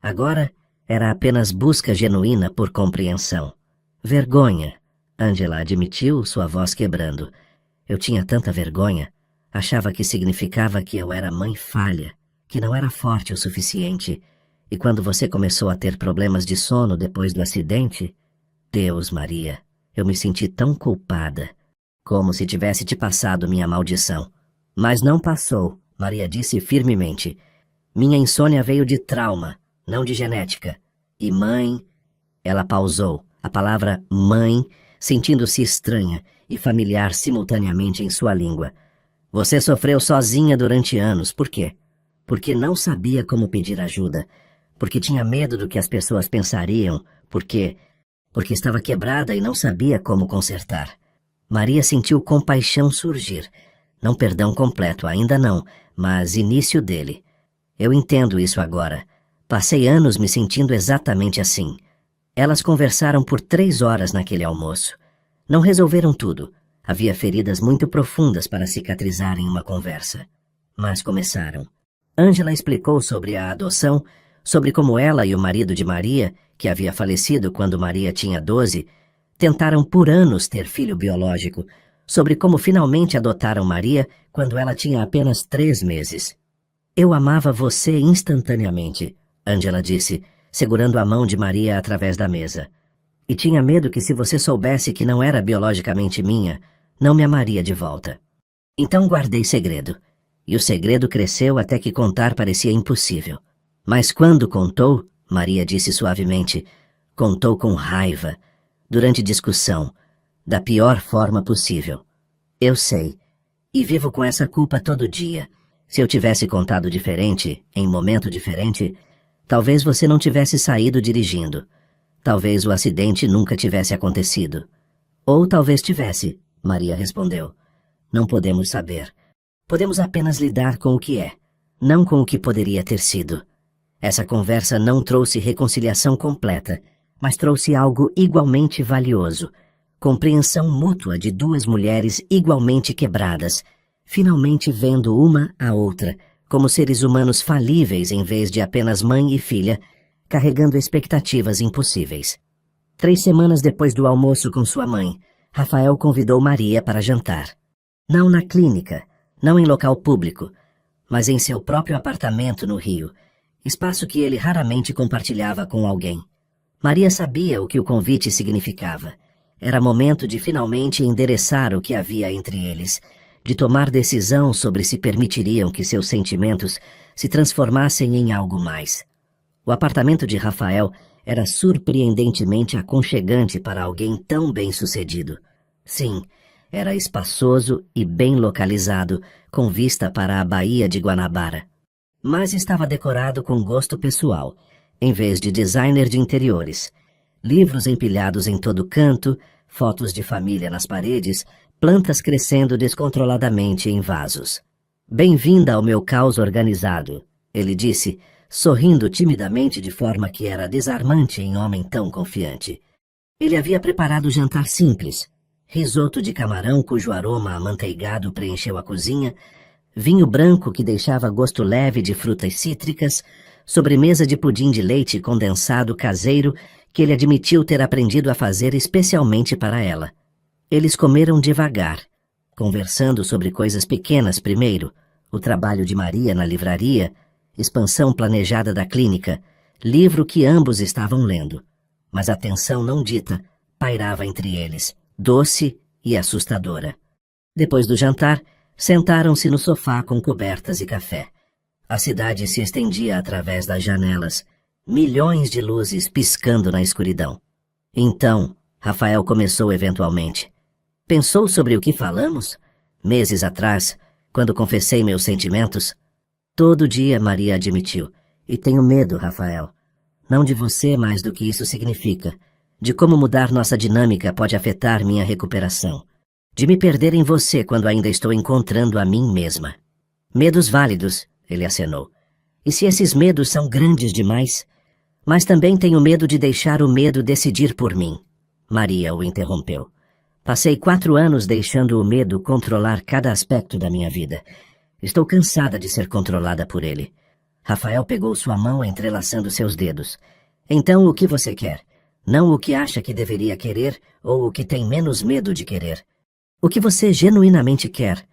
Agora, era apenas busca genuína por compreensão. Vergonha, Ângela admitiu, sua voz quebrando. Eu tinha tanta vergonha. Achava que significava que eu era mãe falha, que não era forte o suficiente. E quando você começou a ter problemas de sono depois do acidente... Deus, Maria, eu me senti tão culpada, como se tivesse te passado minha maldição. Mas não passou, Maria disse firmemente. Minha insônia veio de trauma, não de genética. E mãe... Ela pausou, a palavra mãe, sentindo-se estranha e familiar simultaneamente em sua língua. Você sofreu sozinha durante anos, por quê? Porque não sabia como pedir ajuda. Porque tinha medo do que as pessoas pensariam, porque estava quebrada e não sabia como consertar. Maria sentiu compaixão surgir. Não perdão completo, ainda não, mas início dele. Eu entendo isso agora. Passei anos me sentindo exatamente assim. Elas conversaram por 3 horas naquele almoço. Não resolveram tudo. Havia feridas muito profundas para cicatrizar em uma conversa. Mas começaram. Ângela explicou sobre a adoção, sobre como ela e o marido de Maria, que havia falecido quando Maria tinha 12, tentaram por anos ter filho biológico, sobre como finalmente adotaram Maria quando ela tinha apenas 3 meses. Eu amava você instantaneamente, Ângela disse, segurando a mão de Maria através da mesa. E tinha medo que se você soubesse que não era biologicamente minha, não me amaria de volta. Então guardei segredo. E o segredo cresceu até que contar parecia impossível. Mas quando contou, Maria disse suavemente, contou com raiva, durante discussão, da pior forma possível. Eu sei, e vivo com essa culpa todo dia. Se eu tivesse contado diferente, em momento diferente, talvez você não tivesse saído dirigindo. Talvez o acidente nunca tivesse acontecido. Ou talvez tivesse, Maria respondeu. Não podemos saber. Podemos apenas lidar com o que é, não com o que poderia ter sido. Essa conversa não trouxe reconciliação completa, mas trouxe algo igualmente valioso: compreensão mútua de duas mulheres igualmente quebradas, finalmente vendo uma a outra como seres humanos falíveis em vez de apenas mãe e filha, carregando expectativas impossíveis. 3 semanas depois do almoço com sua mãe, Rafael convidou Maria para jantar. Não na clínica, não em local público, mas em seu próprio apartamento no Rio, espaço que ele raramente compartilhava com alguém. Maria sabia o que o convite significava. Era momento de finalmente endereçar o que havia entre eles, de tomar decisão sobre se permitiriam que seus sentimentos se transformassem em algo mais. O apartamento de Rafael era surpreendentemente aconchegante para alguém tão bem-sucedido. Sim, era espaçoso e bem localizado, com vista para a Baía de Guanabara. Mas estava decorado com gosto pessoal, em vez de designer de interiores. Livros empilhados em todo canto, fotos de família nas paredes, plantas crescendo descontroladamente em vasos. "Bem-vinda ao meu caos organizado", ele disse, sorrindo timidamente de forma que era desarmante em homem tão confiante. Ele havia preparado jantar simples: risoto de camarão cujo aroma amanteigado preencheu a cozinha, vinho branco que deixava gosto leve de frutas cítricas, sobremesa de pudim de leite condensado caseiro que ele admitiu ter aprendido a fazer especialmente para ela. Eles comeram devagar, conversando sobre coisas pequenas primeiro: o trabalho de Maria na livraria, expansão planejada da clínica, livro que ambos estavam lendo. Mas a tensão não dita pairava entre eles, doce e assustadora. Depois do jantar, sentaram-se no sofá com cobertas e café. A cidade se estendia através das janelas, milhões de luzes piscando na escuridão. Então, Rafael começou eventualmente: "Pensou sobre o que falamos? Meses atrás, quando confessei meus sentimentos?" "Todo dia", Maria admitiu. "E tenho medo, Rafael. Não de você mais do que isso significa, de como mudar nossa dinâmica pode afetar minha recuperação, de me perder em você quando ainda estou encontrando a mim mesma." "Medos válidos", ele acenou. "E se esses medos são grandes demais? Mas também tenho medo de deixar o medo decidir por mim." Maria o interrompeu. "Passei 4 anos deixando o medo controlar cada aspecto da minha vida. Estou cansada de ser controlada por ele." Rafael pegou sua mão entrelaçando seus dedos. "Então o que você quer? Não o que acha que deveria querer ou o que tem menos medo de querer. O que você genuinamente quer?"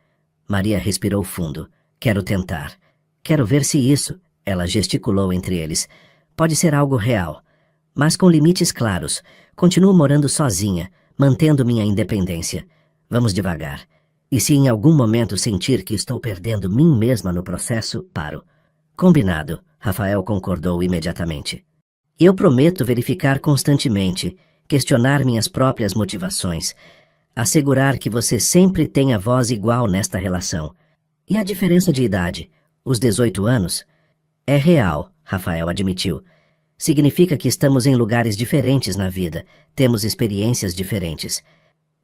Maria respirou fundo. "Quero tentar. Quero ver se isso", ela gesticulou entre eles, "pode ser algo real. Mas com limites claros. Continuo morando sozinha, mantendo minha independência. Vamos devagar. E se em algum momento sentir que estou perdendo mim mesma no processo, paro." "Combinado", Rafael concordou imediatamente. "Eu prometo verificar constantemente, questionar minhas próprias motivações, assegurar que você sempre tenha voz igual nesta relação." "E a diferença de idade? Os 18 anos?" "É real", Rafael admitiu. "Significa que estamos em lugares diferentes na vida, temos experiências diferentes.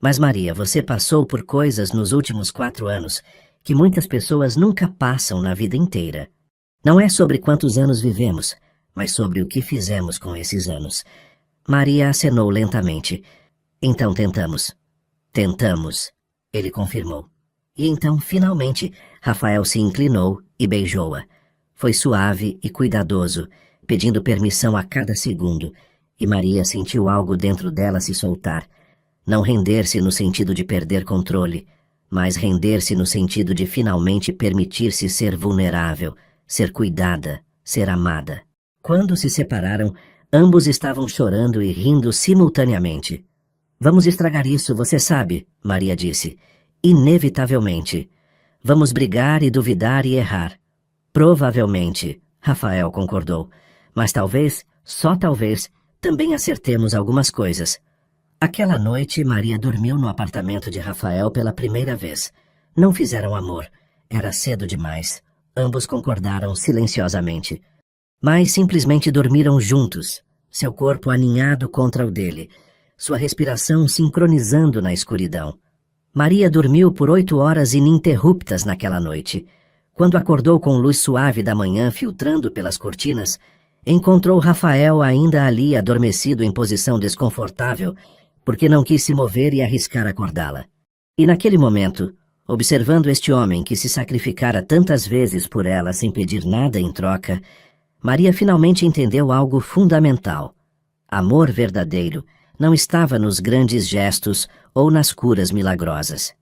Mas, Maria, você passou por coisas nos últimos 4 anos que muitas pessoas nunca passam na vida inteira. Não é sobre quantos anos vivemos, mas sobre o que fizemos com esses anos." Maria acenou lentamente. "Então tentamos." "Tentamos", ele confirmou. E então, finalmente, Rafael se inclinou e beijou-a. Foi suave e cuidadoso, pedindo permissão a cada segundo, e Maria sentiu algo dentro dela se soltar. Não render-se no sentido de perder controle, mas render-se no sentido de finalmente permitir-se ser vulnerável, ser cuidada, ser amada. Quando se separaram, ambos estavam chorando e rindo simultaneamente. "Vamos estragar isso, você sabe", Maria disse. "Inevitavelmente. Vamos brigar e duvidar e errar." "Provavelmente", Rafael concordou. "Mas talvez, só talvez, também acertemos algumas coisas." Aquela noite, Maria dormiu no apartamento de Rafael pela primeira vez. Não fizeram amor. Era cedo demais. Ambos concordaram silenciosamente. Mas simplesmente dormiram juntos, seu corpo aninhado contra o dele, sua respiração sincronizando na escuridão. Maria dormiu por 8 horas ininterruptas naquela noite. Quando acordou com luz suave da manhã filtrando pelas cortinas, Encontrou Rafael ainda ali adormecido em posição desconfortável, porque não quis se mover e arriscar acordá-la. E naquele momento, observando este homem que se sacrificara tantas vezes por ela sem pedir nada em troca, Maria finalmente entendeu algo fundamental. Amor verdadeiro não estava nos grandes gestos ou nas curas milagrosas.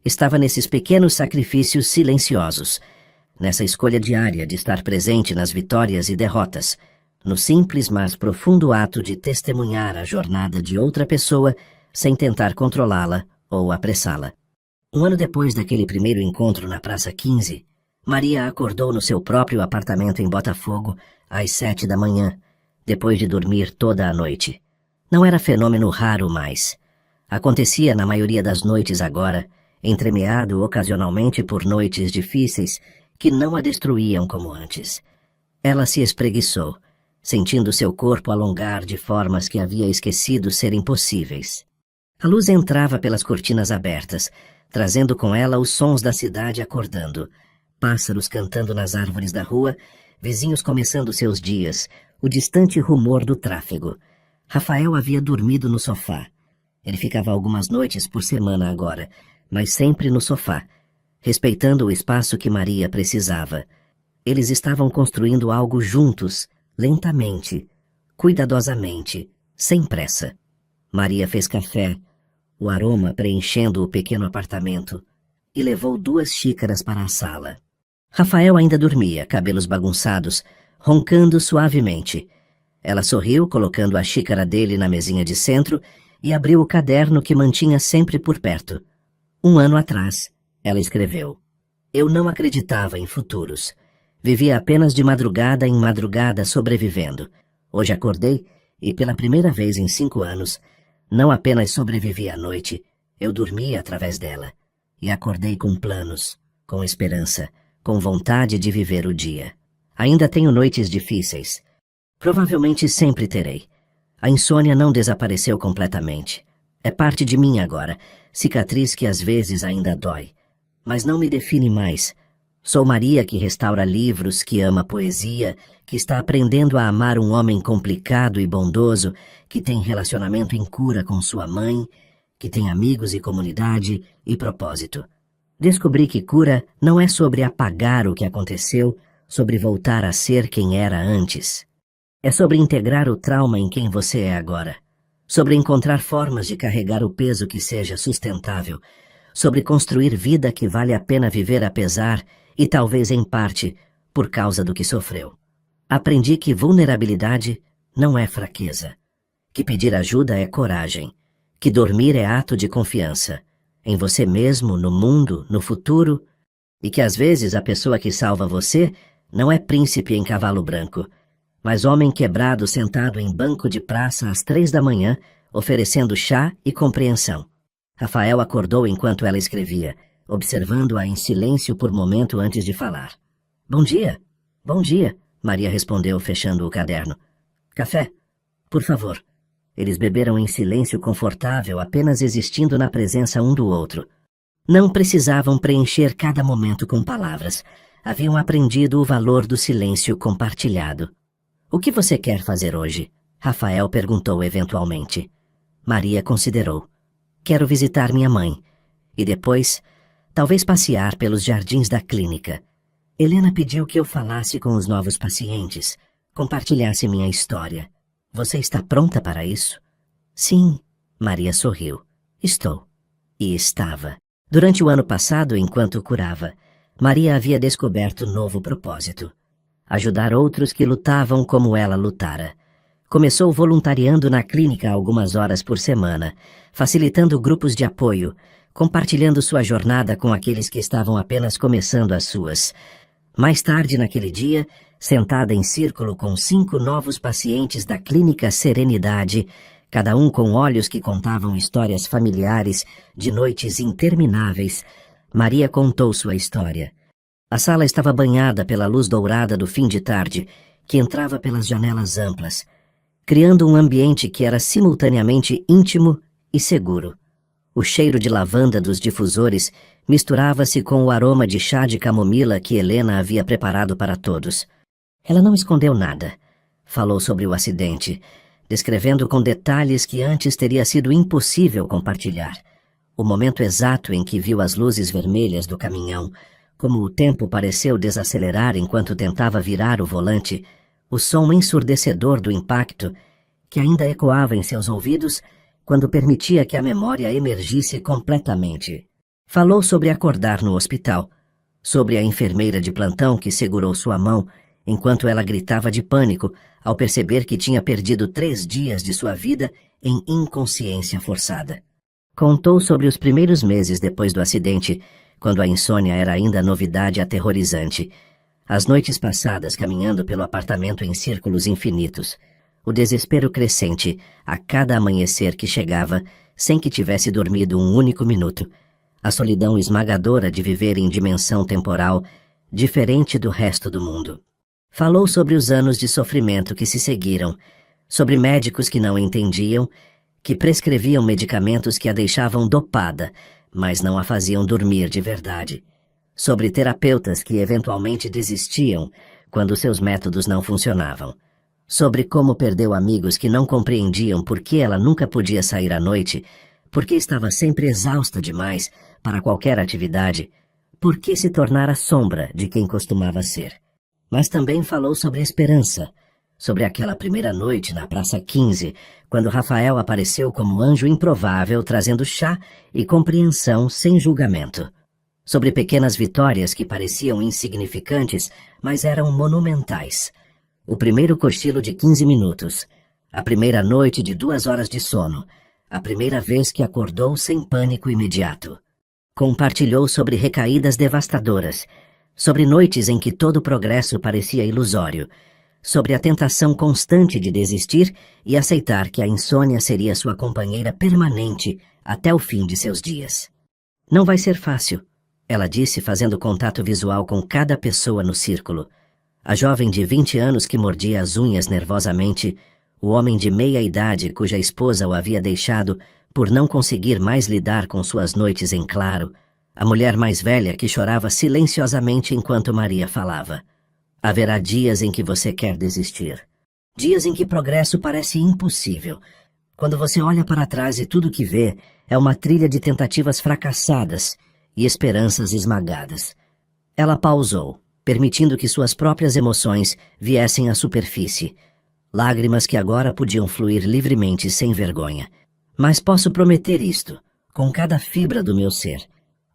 Estava nesses pequenos sacrifícios silenciosos, nessa escolha diária de estar presente nas vitórias e derrotas, no simples mas profundo ato de testemunhar a jornada de outra pessoa sem tentar controlá-la ou apressá-la. Um ano depois daquele primeiro encontro na Praça 15, Maria acordou no seu próprio apartamento em Botafogo às 7 da manhã, depois de dormir toda a noite. Não era fenômeno raro mais. Acontecia na maioria das noites agora, entremeado ocasionalmente por noites difíceis que não a destruíam como antes. Ela se espreguiçou, sentindo seu corpo alongar de formas que havia esquecido serem possíveis. A luz entrava pelas cortinas abertas, trazendo com ela os sons da cidade acordando, pássaros cantando nas árvores da rua, vizinhos começando seus dias, o distante rumor do tráfego. Rafael havia dormido no sofá. Ele ficava algumas noites por semana agora, mas sempre no sofá, respeitando o espaço que Maria precisava. Eles estavam construindo algo juntos, lentamente, cuidadosamente, sem pressa. Maria fez café, o aroma preenchendo o pequeno apartamento, e levou 2 xícaras para a sala. Rafael ainda dormia, cabelos bagunçados, roncando suavemente. Ela sorriu, colocando a xícara dele na mesinha de centro e abriu o caderno que mantinha sempre por perto. 1 ano atrás, ela escreveu: Eu não acreditava em futuros. Vivia apenas de madrugada em madrugada sobrevivendo. Hoje acordei e, pela primeira vez em 5 anos, não apenas sobrevivi à noite, eu dormi através dela. E acordei com planos, com esperança, com vontade de viver o dia. Ainda tenho noites difíceis. Provavelmente sempre terei. A insônia não desapareceu completamente. É parte de mim agora, cicatriz que às vezes ainda dói. Mas não me define mais. Sou Maria que restaura livros, que ama poesia, que está aprendendo a amar um homem complicado e bondoso, que tem relacionamento em cura com sua mãe, que tem amigos e comunidade e propósito. Descobri que cura não é sobre apagar o que aconteceu, sobre voltar a ser quem era antes. É sobre integrar o trauma em quem você é agora, sobre encontrar formas de carregar o peso que seja sustentável, sobre construir vida que vale a pena viver apesar e talvez em parte por causa do que sofreu. Aprendi que vulnerabilidade não é fraqueza, que pedir ajuda é coragem, que dormir é ato de confiança, em você mesmo, no mundo, no futuro, e que às vezes a pessoa que salva você não é príncipe em cavalo branco, mas homem quebrado sentado em banco de praça às 3 da manhã, oferecendo chá e compreensão. Rafael acordou enquanto ela escrevia, observando-a em silêncio por momento antes de falar. Bom dia, Maria respondeu, fechando o caderno. Café, por favor. Eles beberam em silêncio confortável, apenas existindo na presença um do outro. Não precisavam preencher cada momento com palavras. Haviam aprendido o valor do silêncio compartilhado. O que você quer fazer hoje? Rafael perguntou eventualmente. Maria considerou. Quero visitar minha mãe. E depois, talvez passear pelos jardins da clínica. Helena pediu que eu falasse com os novos pacientes, compartilhasse minha história. Você está pronta para isso? Sim, Maria sorriu. Estou. E estava. Durante o ano passado, enquanto curava, Maria havia descoberto novo propósito. Ajudar outros que lutavam como ela lutara. Começou voluntariando na clínica algumas horas por semana, facilitando grupos de apoio, compartilhando sua jornada com aqueles que estavam apenas começando as suas. Mais tarde naquele dia, sentada em círculo com 5 novos pacientes da Clínica Serenidade, cada um com olhos que contavam histórias familiares de noites intermináveis, Maria contou sua história. A sala estava banhada pela luz dourada do fim de tarde, que entrava pelas janelas amplas, criando um ambiente que era simultaneamente íntimo e seguro. O cheiro de lavanda dos difusores misturava-se com o aroma de chá de camomila que Helena havia preparado para todos. Ela não escondeu nada. Falou sobre o acidente, descrevendo com detalhes que antes teria sido impossível compartilhar. O momento exato em que viu as luzes vermelhas do caminhão, como o tempo pareceu desacelerar enquanto tentava virar o volante, o som ensurdecedor do impacto, que ainda ecoava em seus ouvidos quando permitia que a memória emergisse completamente. Falou sobre acordar no hospital, sobre a enfermeira de plantão que segurou sua mão enquanto ela gritava de pânico ao perceber que tinha perdido 3 dias de sua vida em inconsciência forçada. Contou sobre os primeiros meses depois do acidente, quando a insônia era ainda novidade aterrorizante, as noites passadas caminhando pelo apartamento em círculos infinitos, o desespero crescente a cada amanhecer que chegava sem que tivesse dormido um único minuto, a solidão esmagadora de viver em dimensão temporal diferente do resto do mundo. Falou sobre os anos de sofrimento que se seguiram, sobre médicos que não entendiam, que prescreviam medicamentos que a deixavam dopada, mas não a faziam dormir de verdade, sobre terapeutas que eventualmente desistiam quando seus métodos não funcionavam, sobre como perdeu amigos que não compreendiam por que ela nunca podia sair à noite, porque estava sempre exausta demais para qualquer atividade, por que se tornara sombra de quem costumava ser. Mas também falou sobre esperança, sobre aquela primeira noite na Praça 15, quando Rafael apareceu como anjo improvável trazendo chá e compreensão sem julgamento. Sobre pequenas vitórias que pareciam insignificantes, mas eram monumentais. O primeiro cochilo de 15 minutos, a primeira noite de 2 horas de sono, a primeira vez que acordou sem pânico imediato. Compartilhou sobre recaídas devastadoras, sobre noites em que todo o progresso parecia ilusório, sobre a tentação constante de desistir e aceitar que a insônia seria sua companheira permanente até o fim de seus dias. Não vai ser fácil, ela disse fazendo contato visual com cada pessoa no círculo. A jovem de 20 anos que mordia as unhas nervosamente, o homem de meia idade cuja esposa o havia deixado por não conseguir mais lidar com suas noites em claro, a mulher mais velha que chorava silenciosamente enquanto Maria falava. Haverá dias em que você quer desistir. Dias em que progresso parece impossível. Quando você olha para trás e tudo que vê é uma trilha de tentativas fracassadas e esperanças esmagadas. Ela pausou, permitindo que suas próprias emoções viessem à superfície. Lágrimas que agora podiam fluir livremente sem vergonha. Mas posso prometer isto, com cada fibra do meu ser.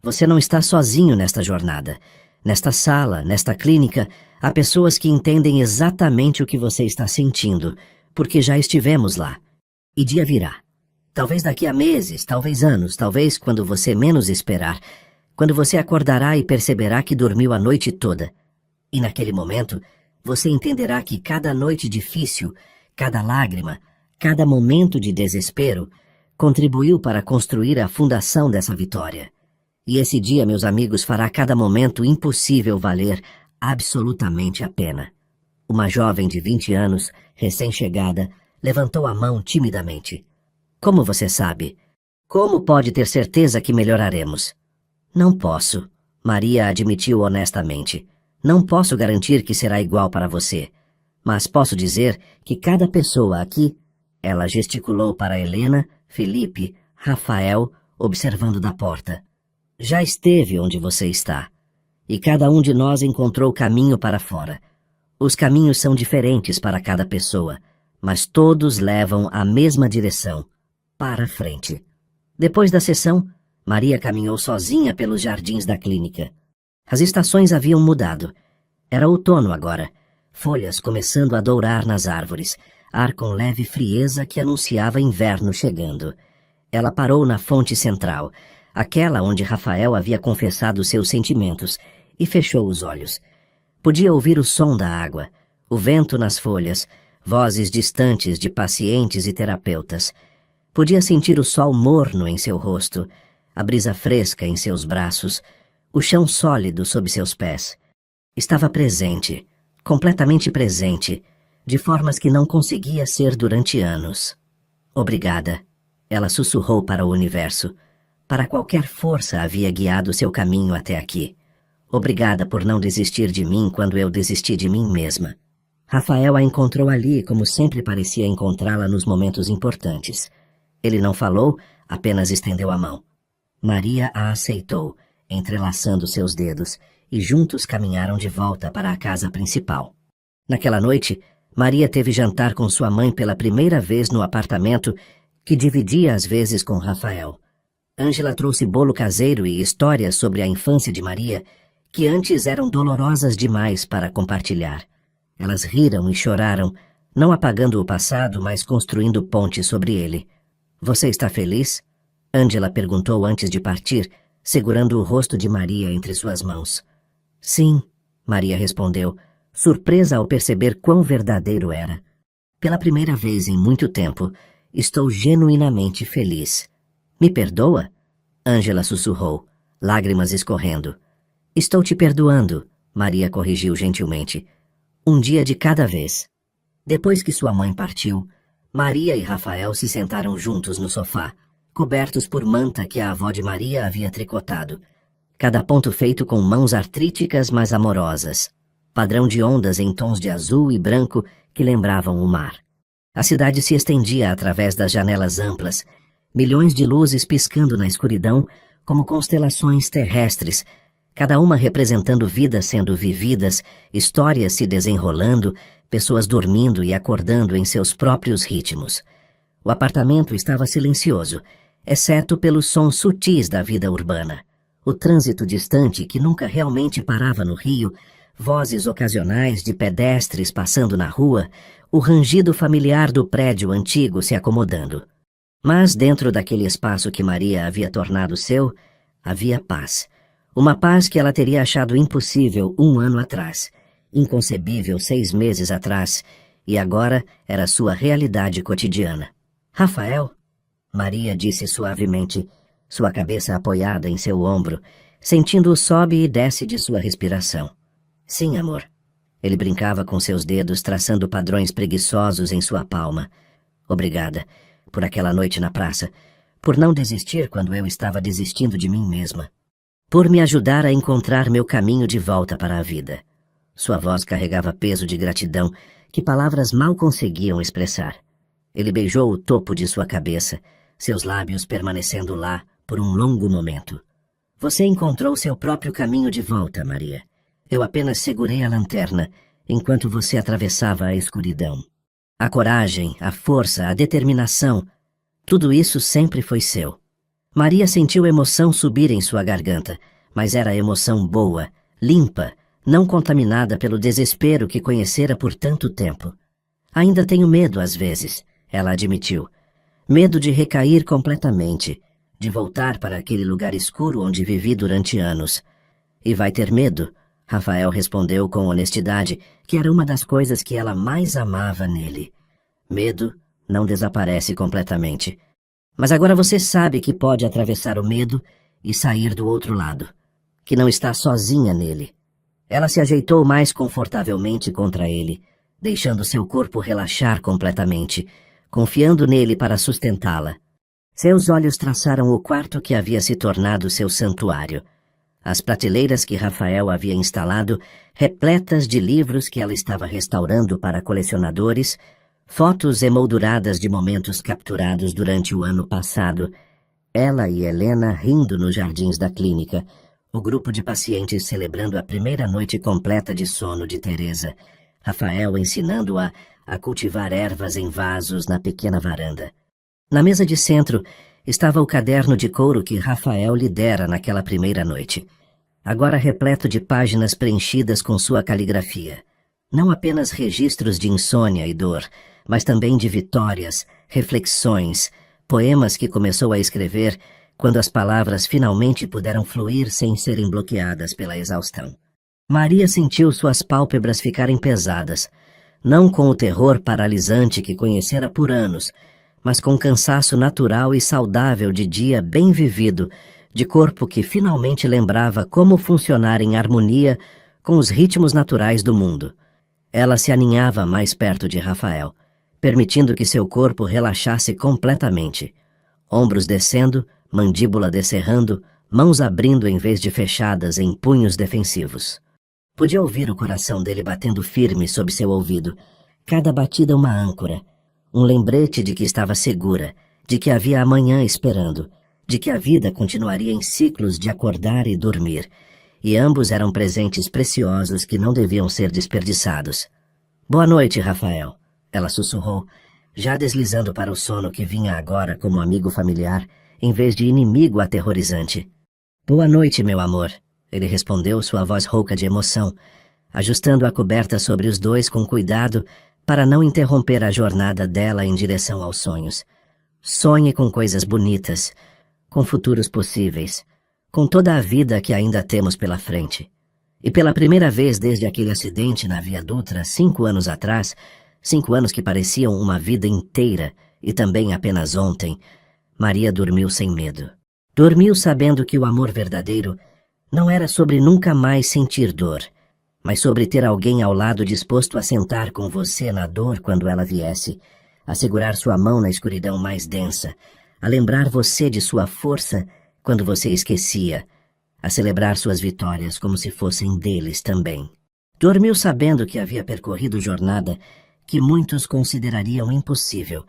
Você não está sozinho nesta jornada. Nesta sala, nesta clínica, há pessoas que entendem exatamente o que você está sentindo, porque já estivemos lá. E dia virá. Talvez daqui a meses, talvez anos, talvez quando você menos esperar, quando você acordará e perceberá que dormiu a noite toda. E naquele momento, você entenderá que cada noite difícil, cada lágrima, cada momento de desespero, contribuiu para construir a fundação dessa vitória. E esse dia, meus amigos, fará cada momento impossível valer absolutamente a pena. Uma jovem de 20 anos, recém-chegada, levantou a mão timidamente. Como você sabe? Como pode ter certeza que melhoraremos? Não posso, Maria admitiu honestamente. Não posso garantir que será igual para você. Mas posso dizer que cada pessoa aqui... Ela gesticulou para Helena, Felipe, Rafael, observando da porta. Já esteve onde você está. E cada um de nós encontrou caminho para fora. Os caminhos são diferentes para cada pessoa, mas todos levam à mesma direção, para frente. Depois da sessão, Maria caminhou sozinha pelos jardins da clínica. As estações haviam mudado. Era outono agora, folhas começando a dourar nas árvores, ar com leve frieza que anunciava inverno chegando. Ela parou na fonte central, aquela onde Rafael havia confessado seus sentimentos, e fechou os olhos. Podia ouvir o som da água, o vento nas folhas, vozes distantes de pacientes e terapeutas. Podia sentir o sol morno em seu rosto, a brisa fresca em seus braços, o chão sólido sob seus pés. Estava presente, completamente presente, de formas que não conseguia ser durante anos. Obrigada, ela sussurrou para o universo. Para qualquer força havia guiado seu caminho até aqui. Obrigada por não desistir de mim quando eu desisti de mim mesma. Rafael a encontrou ali como sempre parecia encontrá-la nos momentos importantes. Ele não falou, apenas estendeu a mão. Maria a aceitou, entrelaçando seus dedos, e juntos caminharam de volta para a casa principal. Naquela noite, Maria teve jantar com sua mãe pela primeira vez no apartamento que dividia às vezes com Rafael. Ângela trouxe bolo caseiro e histórias sobre a infância de Maria que antes eram dolorosas demais para compartilhar. Elas riram e choraram, não apagando o passado, mas construindo pontes sobre ele. Você está feliz? Ângela perguntou antes de partir, segurando o rosto de Maria entre suas mãos. Sim, Maria respondeu, surpresa ao perceber quão verdadeiro era. Pela primeira vez em muito tempo, estou genuinamente feliz. Me perdoa? Ângela sussurrou, lágrimas escorrendo. Estou te perdoando, Maria corrigiu gentilmente. Um dia de cada vez. Depois que sua mãe partiu, Maria e Rafael se sentaram juntos no sofá, cobertos por manta que a avó de Maria havia tricotado. Cada ponto feito com mãos artríticas mas amorosas. Padrão de ondas em tons de azul e branco que lembravam o mar. A cidade se estendia através das janelas amplas, milhões de luzes piscando na escuridão como constelações terrestres, cada uma representando vidas sendo vividas, histórias se desenrolando, pessoas dormindo e acordando em seus próprios ritmos. O apartamento estava silencioso, exceto pelos sons sutis da vida urbana. O trânsito distante que nunca realmente parava no Rio, vozes ocasionais de pedestres passando na rua, o rangido familiar do prédio antigo se acomodando. Mas dentro daquele espaço que Maria havia tornado seu, havia paz. Uma paz que ela teria achado impossível 1 ano atrás, inconcebível 6 meses atrás, e agora era sua realidade cotidiana. Rafael? Maria disse suavemente, sua cabeça apoiada em seu ombro, sentindo o sobe e desce de sua respiração. Sim, amor. Ele brincava com seus dedos, traçando padrões preguiçosos em sua palma. Obrigada por aquela noite na praça, por não desistir quando eu estava desistindo de mim mesma, por me ajudar a encontrar meu caminho de volta para a vida. Sua voz carregava peso de gratidão que palavras mal conseguiam expressar. Ele beijou o topo de sua cabeça, seus lábios permanecendo lá por um longo momento. Você encontrou seu próprio caminho de volta, Maria. Eu apenas segurei a lanterna enquanto você atravessava a escuridão. A coragem, a força, a determinação, tudo isso sempre foi seu. Maria sentiu emoção subir em sua garganta, mas era emoção boa, limpa, não contaminada pelo desespero que conhecera por tanto tempo. Ainda tenho medo às vezes, ela admitiu. Medo de recair completamente, de voltar para aquele lugar escuro onde vivi durante anos. E vai ter medo? Rafael respondeu com honestidade que era uma das coisas que ela mais amava nele. Medo não desaparece completamente. Mas agora você sabe que pode atravessar o medo e sair do outro lado, que não está sozinha nele. Ela se ajeitou mais confortavelmente contra ele, deixando seu corpo relaxar completamente, confiando nele para sustentá-la. Seus olhos traçaram o quarto que havia se tornado seu santuário. As prateleiras que Rafael havia instalado, repletas de livros que ela estava restaurando para colecionadores, fotos emolduradas de momentos capturados durante o ano passado, ela e Helena rindo nos jardins da clínica, o grupo de pacientes celebrando a primeira noite completa de sono de Teresa, Rafael ensinando-a a cultivar ervas em vasos na pequena varanda. Na mesa de centro estava o caderno de couro que Rafael lhe dera naquela primeira noite, agora repleto de páginas preenchidas com sua caligrafia. Não apenas registros de insônia e dor, mas também de vitórias, reflexões, poemas que começou a escrever quando as palavras finalmente puderam fluir sem serem bloqueadas pela exaustão. Maria sentiu suas pálpebras ficarem pesadas, não com o terror paralisante que conhecera por anos, mas com cansaço natural e saudável de dia bem vivido, de corpo que finalmente lembrava como funcionar em harmonia com os ritmos naturais do mundo. Ela se aninhava mais perto de Rafael, permitindo que seu corpo relaxasse completamente. Ombros descendo, mandíbula descerrando, mãos abrindo em vez de fechadas em punhos defensivos. Podia ouvir o coração dele batendo firme sob seu ouvido, cada batida uma âncora, um lembrete de que estava segura, de que havia amanhã esperando, de que a vida continuaria em ciclos de acordar e dormir, e ambos eram presentes preciosos que não deviam ser desperdiçados. Boa noite, Rafael, ela sussurrou, já deslizando para o sono que vinha agora como amigo familiar, em vez de inimigo aterrorizante. Boa noite, meu amor, ele respondeu, sua voz rouca de emoção, ajustando a coberta sobre os dois com cuidado para não interromper a jornada dela em direção aos sonhos. Sonhe com coisas bonitas, com futuros possíveis, com toda a vida que ainda temos pela frente. E pela primeira vez desde aquele acidente na Via Dutra, 5 anos atrás, 5 anos que pareciam uma vida inteira e também apenas ontem, Maria dormiu sem medo. Dormiu sabendo que o amor verdadeiro não era sobre nunca mais sentir dor, mas sobre ter alguém ao lado disposto a sentar com você na dor quando ela viesse, a segurar sua mão na escuridão mais densa, a lembrar você de sua força quando você esquecia, a celebrar suas vitórias como se fossem deles também. Dormiu sabendo que havia percorrido jornada que muitos considerariam impossível,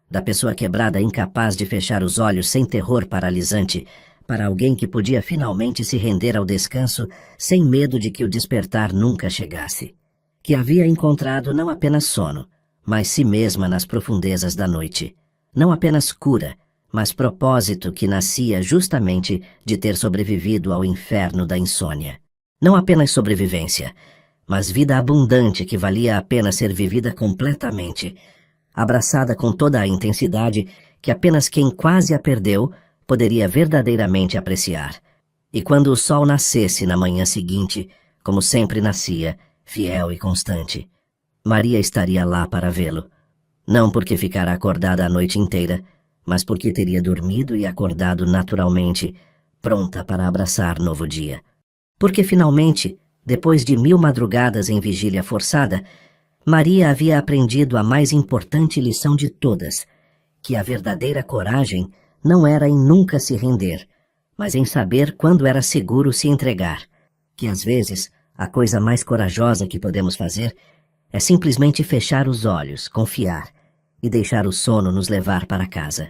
da pessoa quebrada incapaz de fechar os olhos sem terror paralisante, para alguém que podia finalmente se render ao descanso sem medo de que o despertar nunca chegasse. Que havia encontrado não apenas sono, mas si mesma nas profundezas da noite. Não apenas cura, mas propósito que nascia justamente de ter sobrevivido ao inferno da insônia. Não apenas sobrevivência, mas vida abundante que valia a pena ser vivida completamente, abraçada com toda a intensidade que apenas quem quase a perdeu poderia verdadeiramente apreciar. E quando o sol nascesse na manhã seguinte, como sempre nascia, fiel e constante, Maria estaria lá para vê-lo. Não porque ficara acordada a noite inteira, mas porque teria dormido e acordado naturalmente, pronta para abraçar novo dia. Porque finalmente, depois de 1000 madrugadas em vigília forçada, Maria havia aprendido a mais importante lição de todas, que a verdadeira coragem não era em nunca se render, mas em saber quando era seguro se entregar, que às vezes a coisa mais corajosa que podemos fazer é simplesmente fechar os olhos, confiar e deixar o sono nos levar para casa.